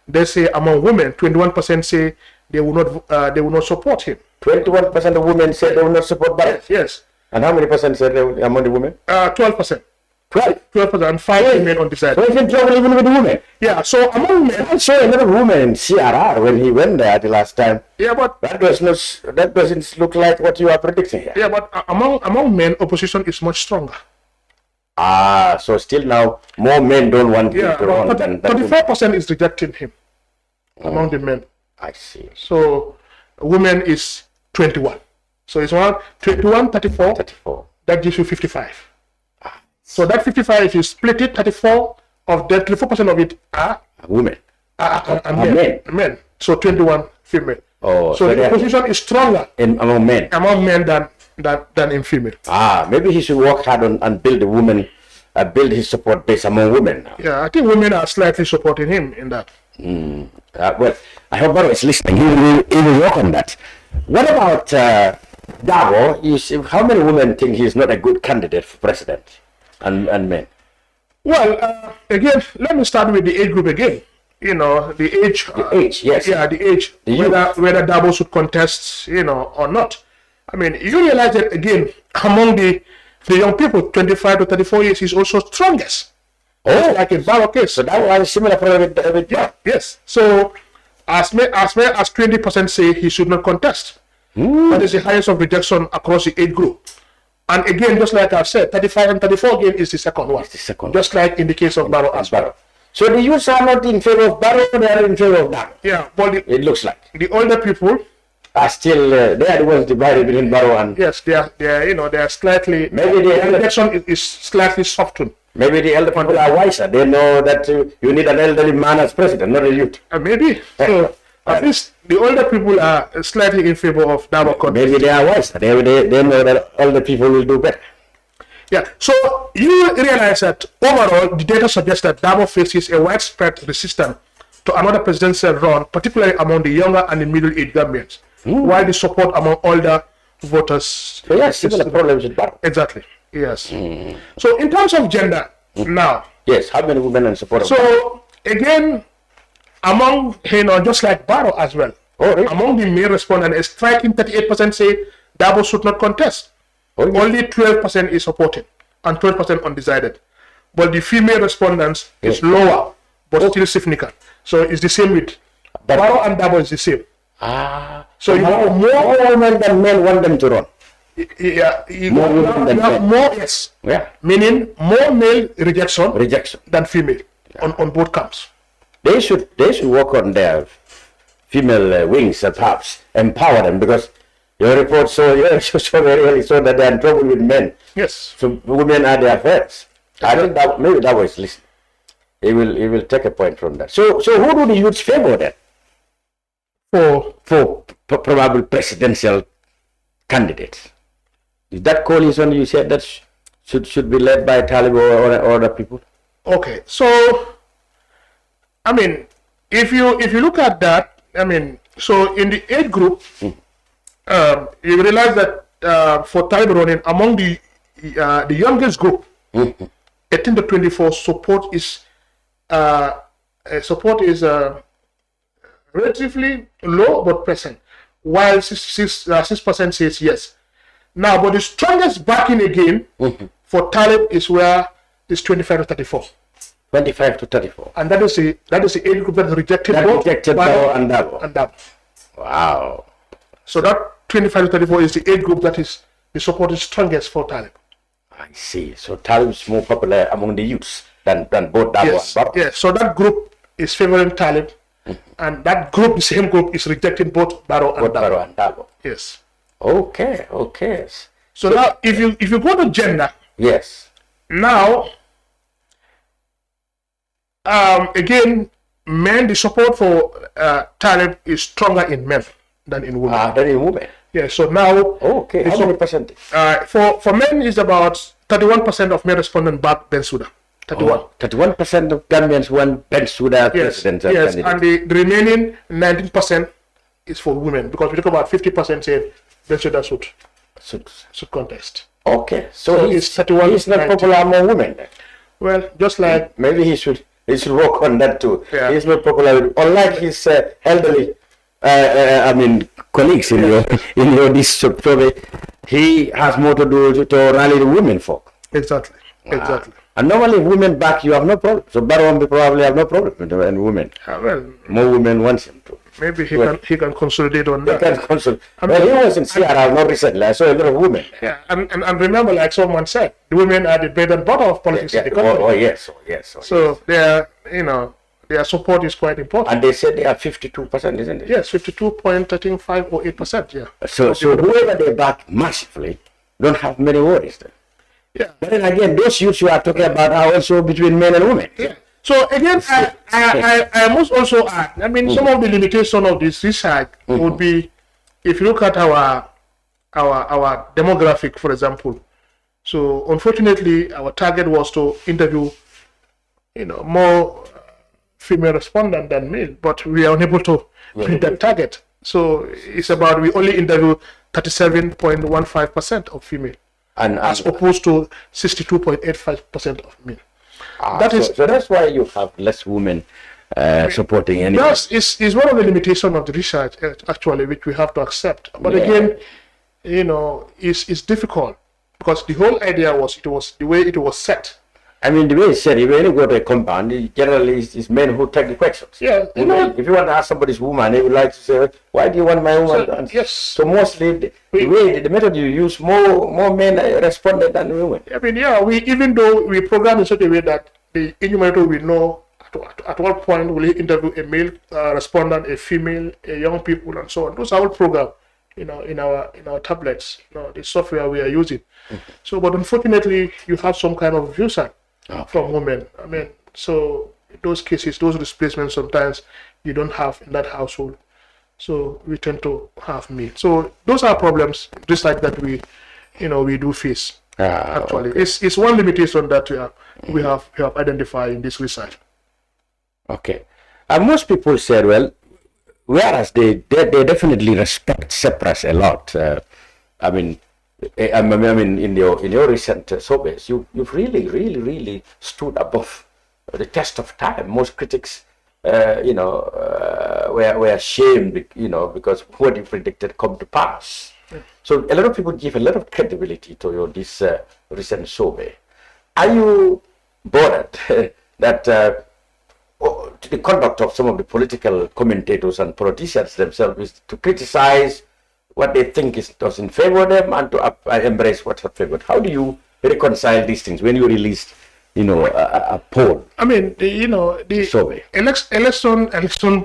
Speaker 6: they say among women, 21% say they will not support him.
Speaker 5: 21% of women say they will not support Barrow.
Speaker 6: Yes.
Speaker 5: And how many percent said among the women?
Speaker 6: 12%. 12%, and 5 women undecided.
Speaker 5: So he's in trouble even with the women.
Speaker 6: Yeah, so among men.
Speaker 5: I saw another woman in CRR when he went there the last time.
Speaker 6: Yeah, but
Speaker 5: that doesn't look like what you are predicting here.
Speaker 6: Yeah, but among men, opposition is much stronger.
Speaker 5: So still now more men don't want him to run.
Speaker 6: 34% is rejecting him among the men.
Speaker 5: I see.
Speaker 6: So women is 21. So it's around 21, 34. That gives you 55. So that 55, if you split it, 34 of that, 34% of it are
Speaker 5: women.
Speaker 6: Men. So 21 female.
Speaker 5: Oh,
Speaker 6: so the opposition is stronger
Speaker 5: among men
Speaker 6: than in female.
Speaker 5: Maybe he should work hard on and build the women, build his support base among women now.
Speaker 6: Yeah, I think women are slightly supporting him in that.
Speaker 5: Well, I hope Barrow is listening. He will work on that. What about Davo? How many women think he's not a good candidate for president? And men?
Speaker 6: Well, again, let me start with the age group again. the age.
Speaker 5: The age, yes.
Speaker 6: Yeah, the age. Whether Dabo should contest, or not. I mean, you realize that again among the young people, 25 to 34 years is also strongest.
Speaker 5: Oh,
Speaker 6: like in Barrow case.
Speaker 5: So that was similar problem with
Speaker 6: yes. So as many as 20% say he should not contest. That is the highest of rejection across the age group. And again, just like I've said, 35 and 34 again is the second one. Just like in the case of Barrow as well.
Speaker 5: So the youths are not in favor of Barrow, they are in favor of Dabo.
Speaker 6: Yeah, but
Speaker 5: it looks like
Speaker 6: the older people
Speaker 5: are still they are the ones divided between Barrow and.
Speaker 6: Yes, they are slightly.
Speaker 5: Maybe the
Speaker 6: election is slightly softened.
Speaker 5: Maybe the elder people are wiser. They know that you need an elderly man as president, not a youth.
Speaker 6: Maybe. So at least the older people are slightly in favor of Dabo.
Speaker 5: Maybe they are wiser. They know that older people will do better.
Speaker 6: Yeah. So you realize that overall, the data suggests that Dabo faces a widespread resistance to another presidential run, particularly among the younger and the middle-aged Gambians, while the support among older voters.
Speaker 5: So yes, similar problems with Barrow.
Speaker 6: Exactly. Yes. So in terms of gender now.
Speaker 5: Yes. How many women in support of
Speaker 6: Barrow? Again, among just like Barrow as well.
Speaker 5: Oh, really?
Speaker 6: Among the male respondents, a striking 38% say Dabo should not contest.
Speaker 5: Oh, yeah.
Speaker 6: Only 12% is supported and 12% undecided. But the female respondents is lower, but still significant. So it's the same with Barrow and Dabo is the same.
Speaker 5: So you have more women than men want them to run.
Speaker 6: Yeah,
Speaker 5: more women than men.
Speaker 6: More, yes.
Speaker 5: Yeah.
Speaker 6: Meaning more male rejection than female on both camps.
Speaker 5: They should work on their female wings and perhaps empower them, because your report so very early so that they are in trouble with men.
Speaker 6: Yes.
Speaker 5: So women are their friends. I think that maybe that was listening. He will take a point from that. So who do the youths favor then? For probable presidential candidates. Is that coalition you said that should be led by Talib or other people?
Speaker 6: Okay, so I mean, if you look at that, I mean, so in the age group, you realize that for Talib running among the youngest group, 18 to 24, support is relatively low but present, while 6% says yes. Now, but the strongest backing again for Talib is where it's 25 to 34.
Speaker 5: 25 to 34.
Speaker 6: And that is the age group that rejected both
Speaker 5: Barrow and Dabo. Wow.
Speaker 6: So that 25 to 34 is the age group that is the support is strongest for Talib.
Speaker 5: I see. So Talib is more popular among the youths than both Dabo and Barrow.
Speaker 6: Yes. So that group is favoring Talib, and that group, the same group, is rejecting both Barrow and
Speaker 5: Dabo.
Speaker 6: Yes.
Speaker 5: Okay.
Speaker 6: So now, if you go to gender,
Speaker 5: yes.
Speaker 6: Now, again, men, the support for Talib is stronger in men than in women.
Speaker 5: Than in women.
Speaker 6: Yeah. So now,
Speaker 5: okay. How many percent?
Speaker 6: For men, is about 31% of men respondent back Bensouda.
Speaker 5: 31% of Gambians want Bensouda president.
Speaker 6: Yes, and the remaining 19% is for women, because we talk about 50% say Bensouda should contest.
Speaker 5: Okay, so
Speaker 6: he's 31.
Speaker 5: He's not popular among women then.
Speaker 6: Well, just like
Speaker 5: maybe he should work on that too.
Speaker 6: Yeah.
Speaker 5: He's not popular, unlike his elderly colleagues in your this survey. He has more to do to rally the women folk.
Speaker 6: Exactly.
Speaker 5: And normally women back, you have no problem. So Barrow will probably have no problem with women. More women want him to.
Speaker 6: Maybe he can consolidate on that.
Speaker 5: He can consolidate. Well, he was in CRR not recently. I saw a lot of women.
Speaker 6: Yeah, and remember, like someone said, the women are the bread and butter of politics in the country.
Speaker 5: Yes.
Speaker 6: So their support is quite important.
Speaker 5: And they said they are 52%, isn't it?
Speaker 6: Yes, 52.5 or 8%. Yeah.
Speaker 5: So whoever they back massively don't have many worries then.
Speaker 6: Yeah.
Speaker 5: But then again, those youths you are talking about are also between men and women.
Speaker 6: Yeah. So again, I must also add, some of the limitation of this research would be, if you look at our demographic, for example. So unfortunately, our target was to interview, more female respondents than male, but we are unable to meet that target. So it's about, we only interview 37.15% of female, as opposed to 62.85% of male.
Speaker 5: So that's why you have less women supporting anything.
Speaker 6: Yes, it's one of the limitations of the research, actually, which we have to accept. But again, it's difficult because the whole idea was the way it was set.
Speaker 5: I mean, the way it's said, when you go to a compound, generally it's men who take the questions.
Speaker 6: Yeah,
Speaker 5: if you want to ask somebody's woman, they would like to say, "Why do you want my woman?"
Speaker 6: Yes.
Speaker 5: So mostly the method you use, more men responded than women.
Speaker 6: I mean, even though we program in such a way that the enumerator will know at what point will he interview a male respondent, a female, a young people, and so on. Those are all programmed, in our tablets, the software we are using. So, but unfortunately, you have some kind of views from women. I mean, so in those cases, those displacements sometimes you don't have in that household. So we tend to have male. So those are problems just like that we do face. Actually, okay. It's one limitation that we have identified in this research.
Speaker 5: Okay, most people said, well, whereas they definitely respect CepRass a lot. I mean, in your recent surveys, you've really stood above the test of time. Most critics, were ashamed, because what you predicted come to pass. So a lot of people give a lot of credibility to this recent survey. Are you bothered that the conduct of some of the political commentators and politicians themselves is to criticize what they think does in favor of them and to embrace what's not favored? How do you reconcile these things when you released, a poll? I mean,
Speaker 6: the
Speaker 5: survey.
Speaker 6: Election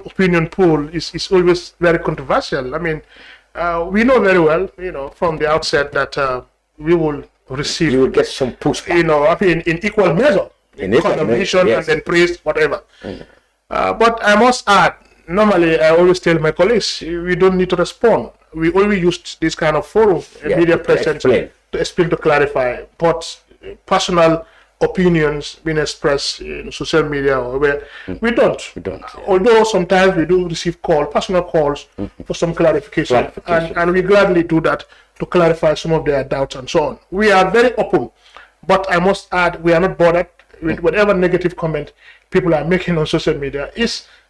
Speaker 6: opinion poll is always very controversial. I mean, we know very well, from the outset that we will receive.
Speaker 5: You will get some pushback.
Speaker 6: In equal measure. Condemnation, yes. And then praise, whatever. But I must add, normally I always tell my colleagues, we don't need to respond. We only use this kind of forum, media presence, to explain, to clarify. But personal opinions being expressed in social media or where we don't. Although sometimes we do receive personal calls for some clarification. And we gladly do that to clarify some of their doubts and so on. We are very open, but I must add, we are not bothered with whatever negative comment people are making on social media.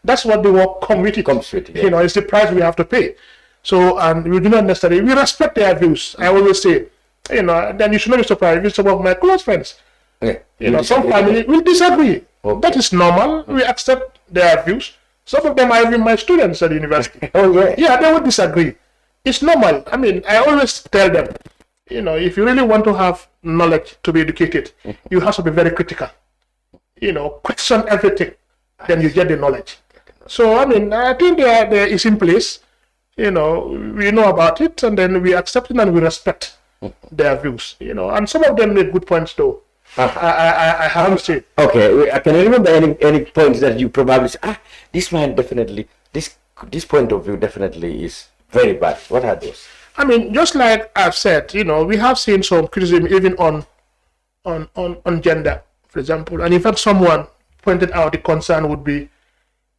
Speaker 6: That's what the work comes with it. It's the price we have to pay. So, and we do not necessarily, we respect their views. I always say, then you should not be surprised if some of my close friends, some family will disagree. Okay. That is normal. We accept their views. Some of them are even my students at the university. Yeah, they will disagree. It's normal. I mean, I always tell them, if you really want to have knowledge, to be educated, you have to be very critical. Question everything, then you get the knowledge. So, I mean, I think there is in place. We know about it, and then we accept it and we respect their views. And some of them make good points, though. I have to say. Okay,
Speaker 5: can you remember any points that you probably say, this man definitely, this point of view definitely is very bad? What are those?
Speaker 6: I mean, just like I've said, we have seen some criticism even on gender, for example. And in fact, someone pointed out the concern would be,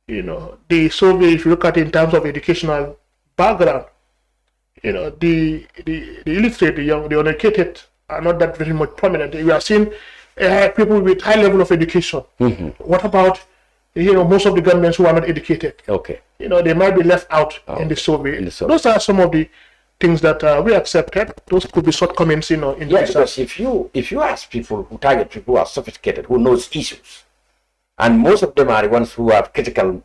Speaker 6: the survey, if you look at it in terms of educational background, the illiterate, the young, the uneducated are not that very much prominent. We are seeing people with high level of education. What about, most of the governments who are not educated?
Speaker 5: Okay.
Speaker 6: They might be left out in the survey. Those are some of the things that we accepted. Those could be shortcomings, in the
Speaker 5: because if you ask people who target people who are sophisticated, who knows issues, and most of them are the ones who have critical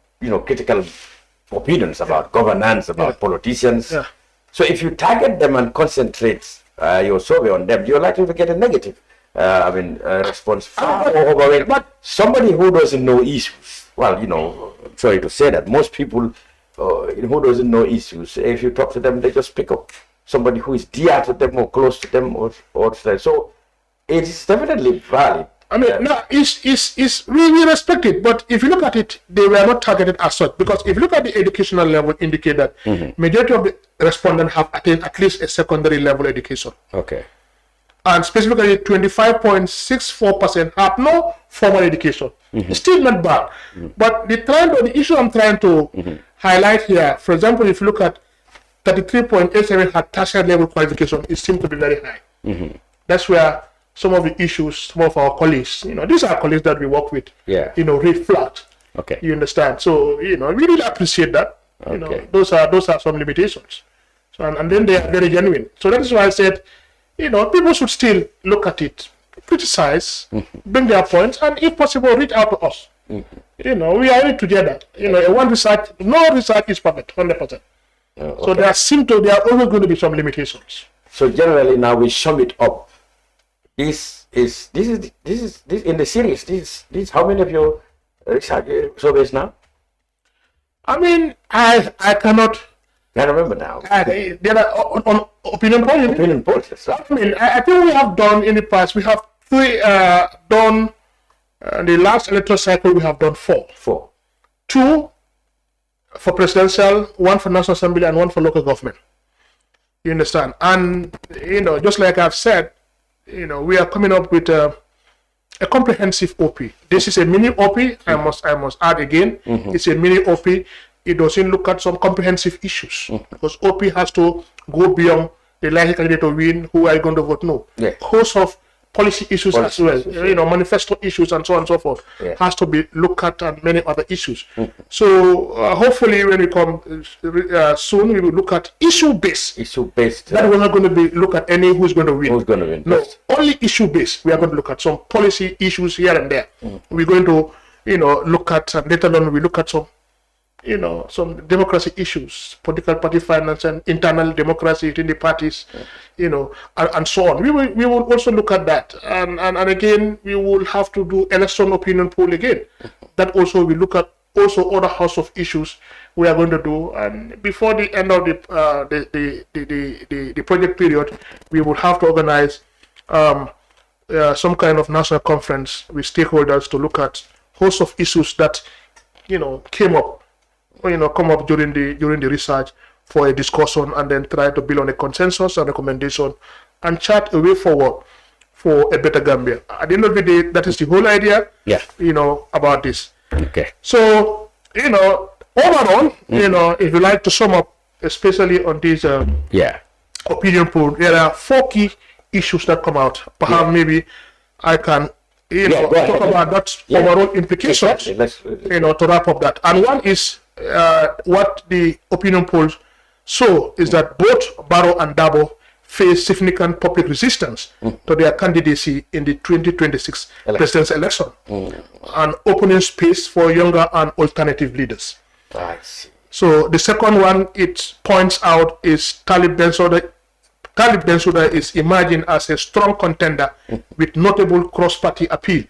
Speaker 5: opinions about governance, about politicians. Yeah. So if you target them and concentrate your survey on them, you're likely to get a negative response. But somebody who doesn't know issues, sorry to say that, most people who doesn't know issues, if you talk to them, they just pick up somebody who is dear to them or close to them or so it is definitely valid.
Speaker 6: I mean, we respect it, but if you look at it, they were not targeted as such, because if you look at the educational level, indicate that majority of the respondents have attained at least a secondary level education.
Speaker 5: Okay.
Speaker 6: And specifically 25.64% have no formal education. It's still not bad. But the issue I'm trying to highlight here, for example, if you look at 33.87 had tertiary level qualification, it seems to be very high. That's where some of the issues, some of our colleagues, these are colleagues that we work with, reflect.
Speaker 5: Okay.
Speaker 6: You understand? So, we really appreciate that.
Speaker 5: Okay.
Speaker 6: Those are some limitations. So, and then they are very genuine. So that is why I said, people should still look at it, criticize, bring their points, and if possible, reach out to us. We are in it together. No research is perfect, 100%.
Speaker 5: Okay.
Speaker 6: So there are always going to be some limitations.
Speaker 5: So generally, now we sum it up. This is in the series. This how many of your research surveys now?
Speaker 6: I mean, I cannot.
Speaker 5: I remember now.
Speaker 6: There are on opinion polls.
Speaker 5: Opinion polls. Yes, sir.
Speaker 6: I mean, I think we have done in the past. We have done the last electoral cycle. We have done 4.
Speaker 5: 4.
Speaker 6: 2 for presidential, 1 for national assembly, and 1 for local government. You understand? And just like I've said, we are coming up with a comprehensive OP. This is a mini OP. I must add again. It's a mini OP. It doesn't look at some comprehensive issues because OP has to go beyond the likely candidate to win. Who are you going to vote? No.
Speaker 5: Yeah.
Speaker 6: Host of policy issues as well. Manifesto issues and so on and so forth has to be looked at, and many other issues. So hopefully, when we come soon, we will look at issue based. That we're not going to be look at any who's going to win.
Speaker 5: Who's going to win?
Speaker 6: No, only issue based. We are going to look at some policy issues here and there. We're going to look at, and later on we look at some some democracy issues, political party finance and internal democracy within the parties, and so on. We will also look at that. And again, we will have to do election opinion poll again. That also we look at also other house of issues we are going to do. And before the end of the project period, we will have to organize some kind of national conference with stakeholders to look at host of issues that came up. Come up during the research for a discussion, and then try to build on a consensus and recommendation and chart a way forward for a better Gambia. At the end of the day, that is the whole idea.
Speaker 5: Yeah.
Speaker 6: About this.
Speaker 5: Okay.
Speaker 6: So overall, if you like to sum up, especially on this opinion poll, there are 4 key issues that come out. Perhaps maybe I can talk about that overall implications.
Speaker 5: Exactly.
Speaker 6: To wrap up that. And one is what the opinion polls show is that both Barrow and Dabo face significant public resistance to their candidacy in the 2026 presidential election, and opening space for younger and alternative leaders.
Speaker 5: I see.
Speaker 6: So the second one it points out is Talib Bensouda is emerging as a strong contender with notable cross-party appeal,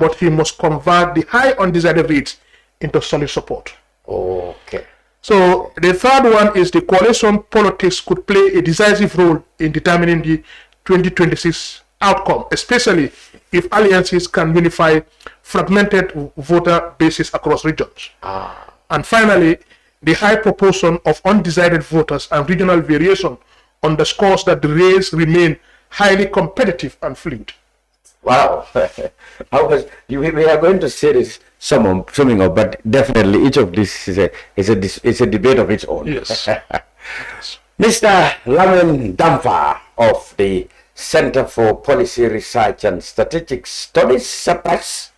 Speaker 6: but he must convert the high undesired rates into solid support.
Speaker 5: Okay.
Speaker 6: So the third one is the coalition politics could play a decisive role in determining the 2026 outcome, especially if alliances can unify fragmented voter bases across regions. And finally, the high proportion of undecided voters and regional variation underscores that the race remain highly competitive and fluid.
Speaker 5: Wow. We are going to say this summing up, but definitely each of this is a debate of its own.
Speaker 6: Yes.
Speaker 5: Mr. Lamin Dampha of the Center for Policy Research and Strategic Studies, CepRass,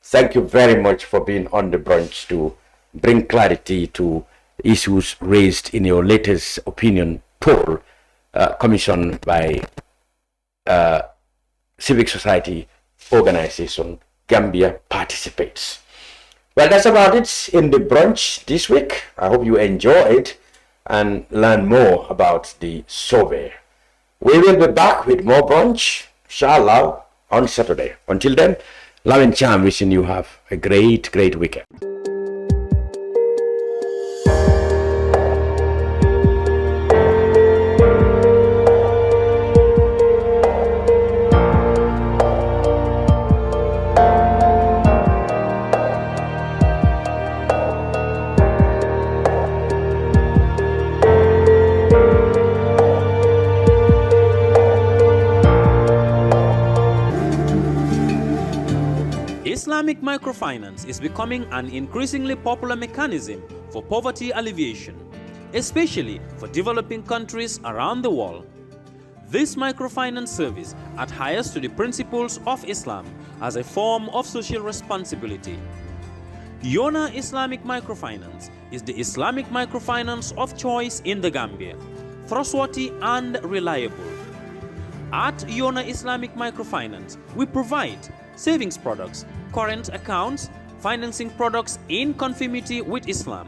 Speaker 5: thank you very much for being on the Brunch to bring clarity to issues raised in your latest opinion poll commissioned by civic society organization Gambia Participates. Well, that's about it in the Brunch this week. I hope you enjoy it and learn more about the survey. We will be back with more Brunch, inshallah, on Saturday. Until then, Lamin Cham wishing you have a great weekend.
Speaker 4: Islamic microfinance is becoming an increasingly popular mechanism for poverty alleviation, especially for developing countries around the world. This microfinance service adheres to the principles of Islam as a form of social responsibility. Yona Islamic Microfinance is the Islamic microfinance of choice in the Gambia, trustworthy and reliable. At Yona Islamic Microfinance, we provide savings products, current accounts, financing products in conformity with Islam.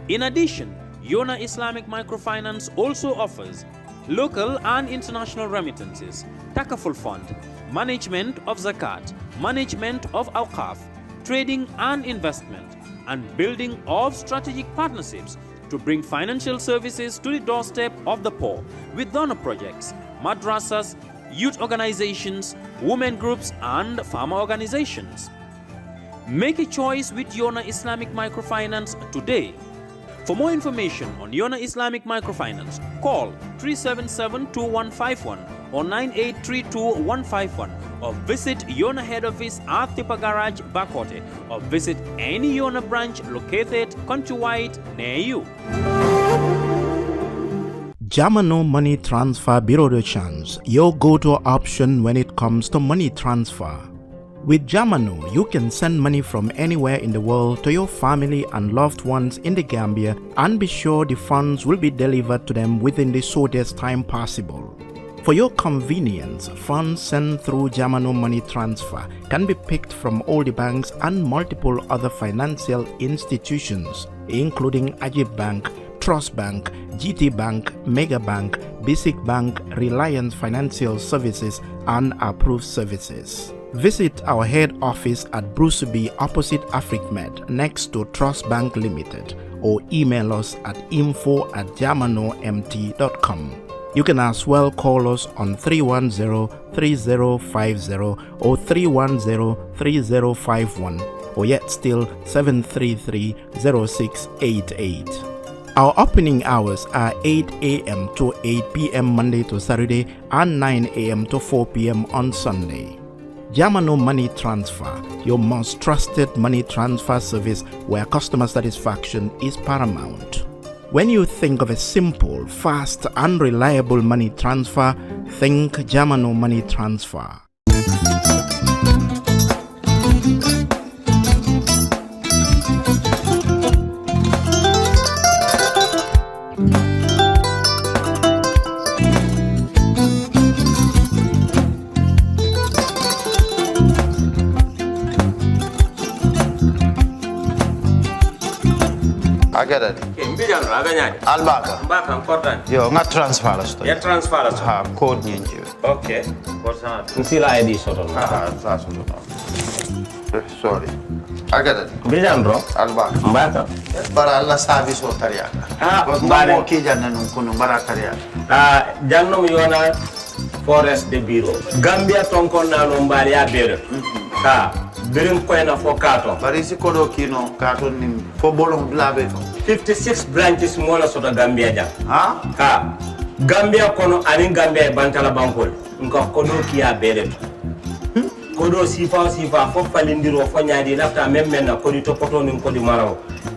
Speaker 4: In addition, Yona Islamic Microfinance also offers local and international remittances, takaful fund, management of zakat, management of awqaf, trading and investment, and building of strategic partnerships to bring financial services to the doorstep of the poor with donor projects, madrasas, youth organizations, women groups, and farmer organizations. Make a choice with Yona Islamic Microfinance today. For more information on Yona Islamic Microfinance, call 377-2151 or 9832-151 or visit Yona head office at Tipa Garage, Bakote, or visit any Yona branch located countrywide near you.
Speaker 1: Jamano Money Transfer Bureau de Change, your go-to option when it comes to money transfer. With Jamano, you can send money from anywhere in the world to your family and loved ones in the Gambia and be sure the funds will be delivered to them within the shortest time possible. For your convenience, funds sent through Jamano Money Transfer can be picked from all the banks and multiple other financial institutions, including Ajib Bank, Trust Bank, GT Bank, Mega Bank, Basic Bank, Reliance Financial Services, and Approved Services. Visit our head office at Bruceby opposite AfricMed next to Trust Bank Limited or email us at info@jamanomt.com. You can as well call us on 310-3050 or 310-3051 or yet still 733-0688. Our opening hours are 8 a.m. to 8 p.m. Monday to Saturday and 9 a.m. to 4 p.m. on Sunday. Jamano Money Transfer, your most trusted money transfer service where customer satisfaction is paramount. When you think of a simple, fast, and reliable money transfer, think Jamano Money Transfer.
Speaker 2: I get it.
Speaker 3: Mbijan aganyani.
Speaker 2: Albaka.
Speaker 3: Mbaka important.
Speaker 2: Yo, nga transfer la sto.
Speaker 3: Ya transfer la.
Speaker 2: Ha, code nyingi.
Speaker 3: Okay. What's that? Nsila ID soto.
Speaker 2: That's what. Sorry. I get it.
Speaker 3: Mbijan bro.
Speaker 2: Albaka.
Speaker 3: Mbaka.
Speaker 2: Bara alla service o tariaka.
Speaker 3: Mbale.
Speaker 2: Mo ki janna nun kunu bara tariaka.
Speaker 3: Jannom yona forest de bureau. Gambia tonkon na no mbali ya bere. Birim koyna fo kato.
Speaker 2: Bari si kodo kino kato ni fo bolon blabe no.
Speaker 3: 56 branches mola soto Gambia jam.
Speaker 2: Ha?
Speaker 3: Gambia kono ani Gambia bantala bankol. Nko kodo kiya bere. Kodo sifa fo falindiro fo nyaadi lafta memmen na kodi topoto nin kodi maraw.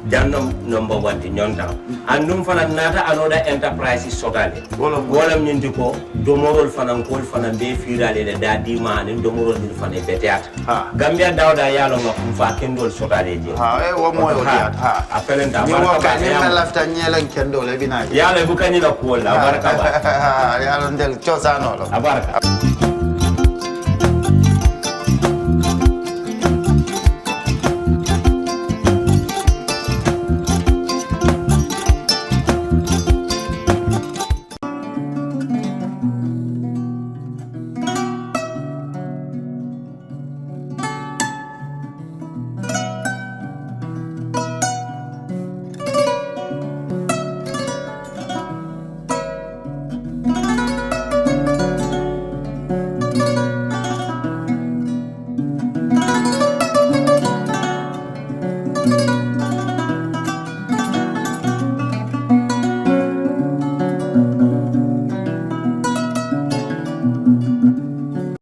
Speaker 3: Jannom number 1 ti nyonta. Andum fana nata anoda enterprise sotale. Wolam nyindi ko domorol fana kol fana be firale le dadi ma ni domorol ni fana beteata. Gambia dawda yalo ngam fa kendol sotale je.
Speaker 2: Wo moyo diat.
Speaker 3: Apelenta
Speaker 2: ni baraka. Ni ma lafta nyelen kendol e bina.
Speaker 3: Yalo bukani la ko la baraka ba.
Speaker 2: Yalo ndel chosano lo.
Speaker 3: Abaraka.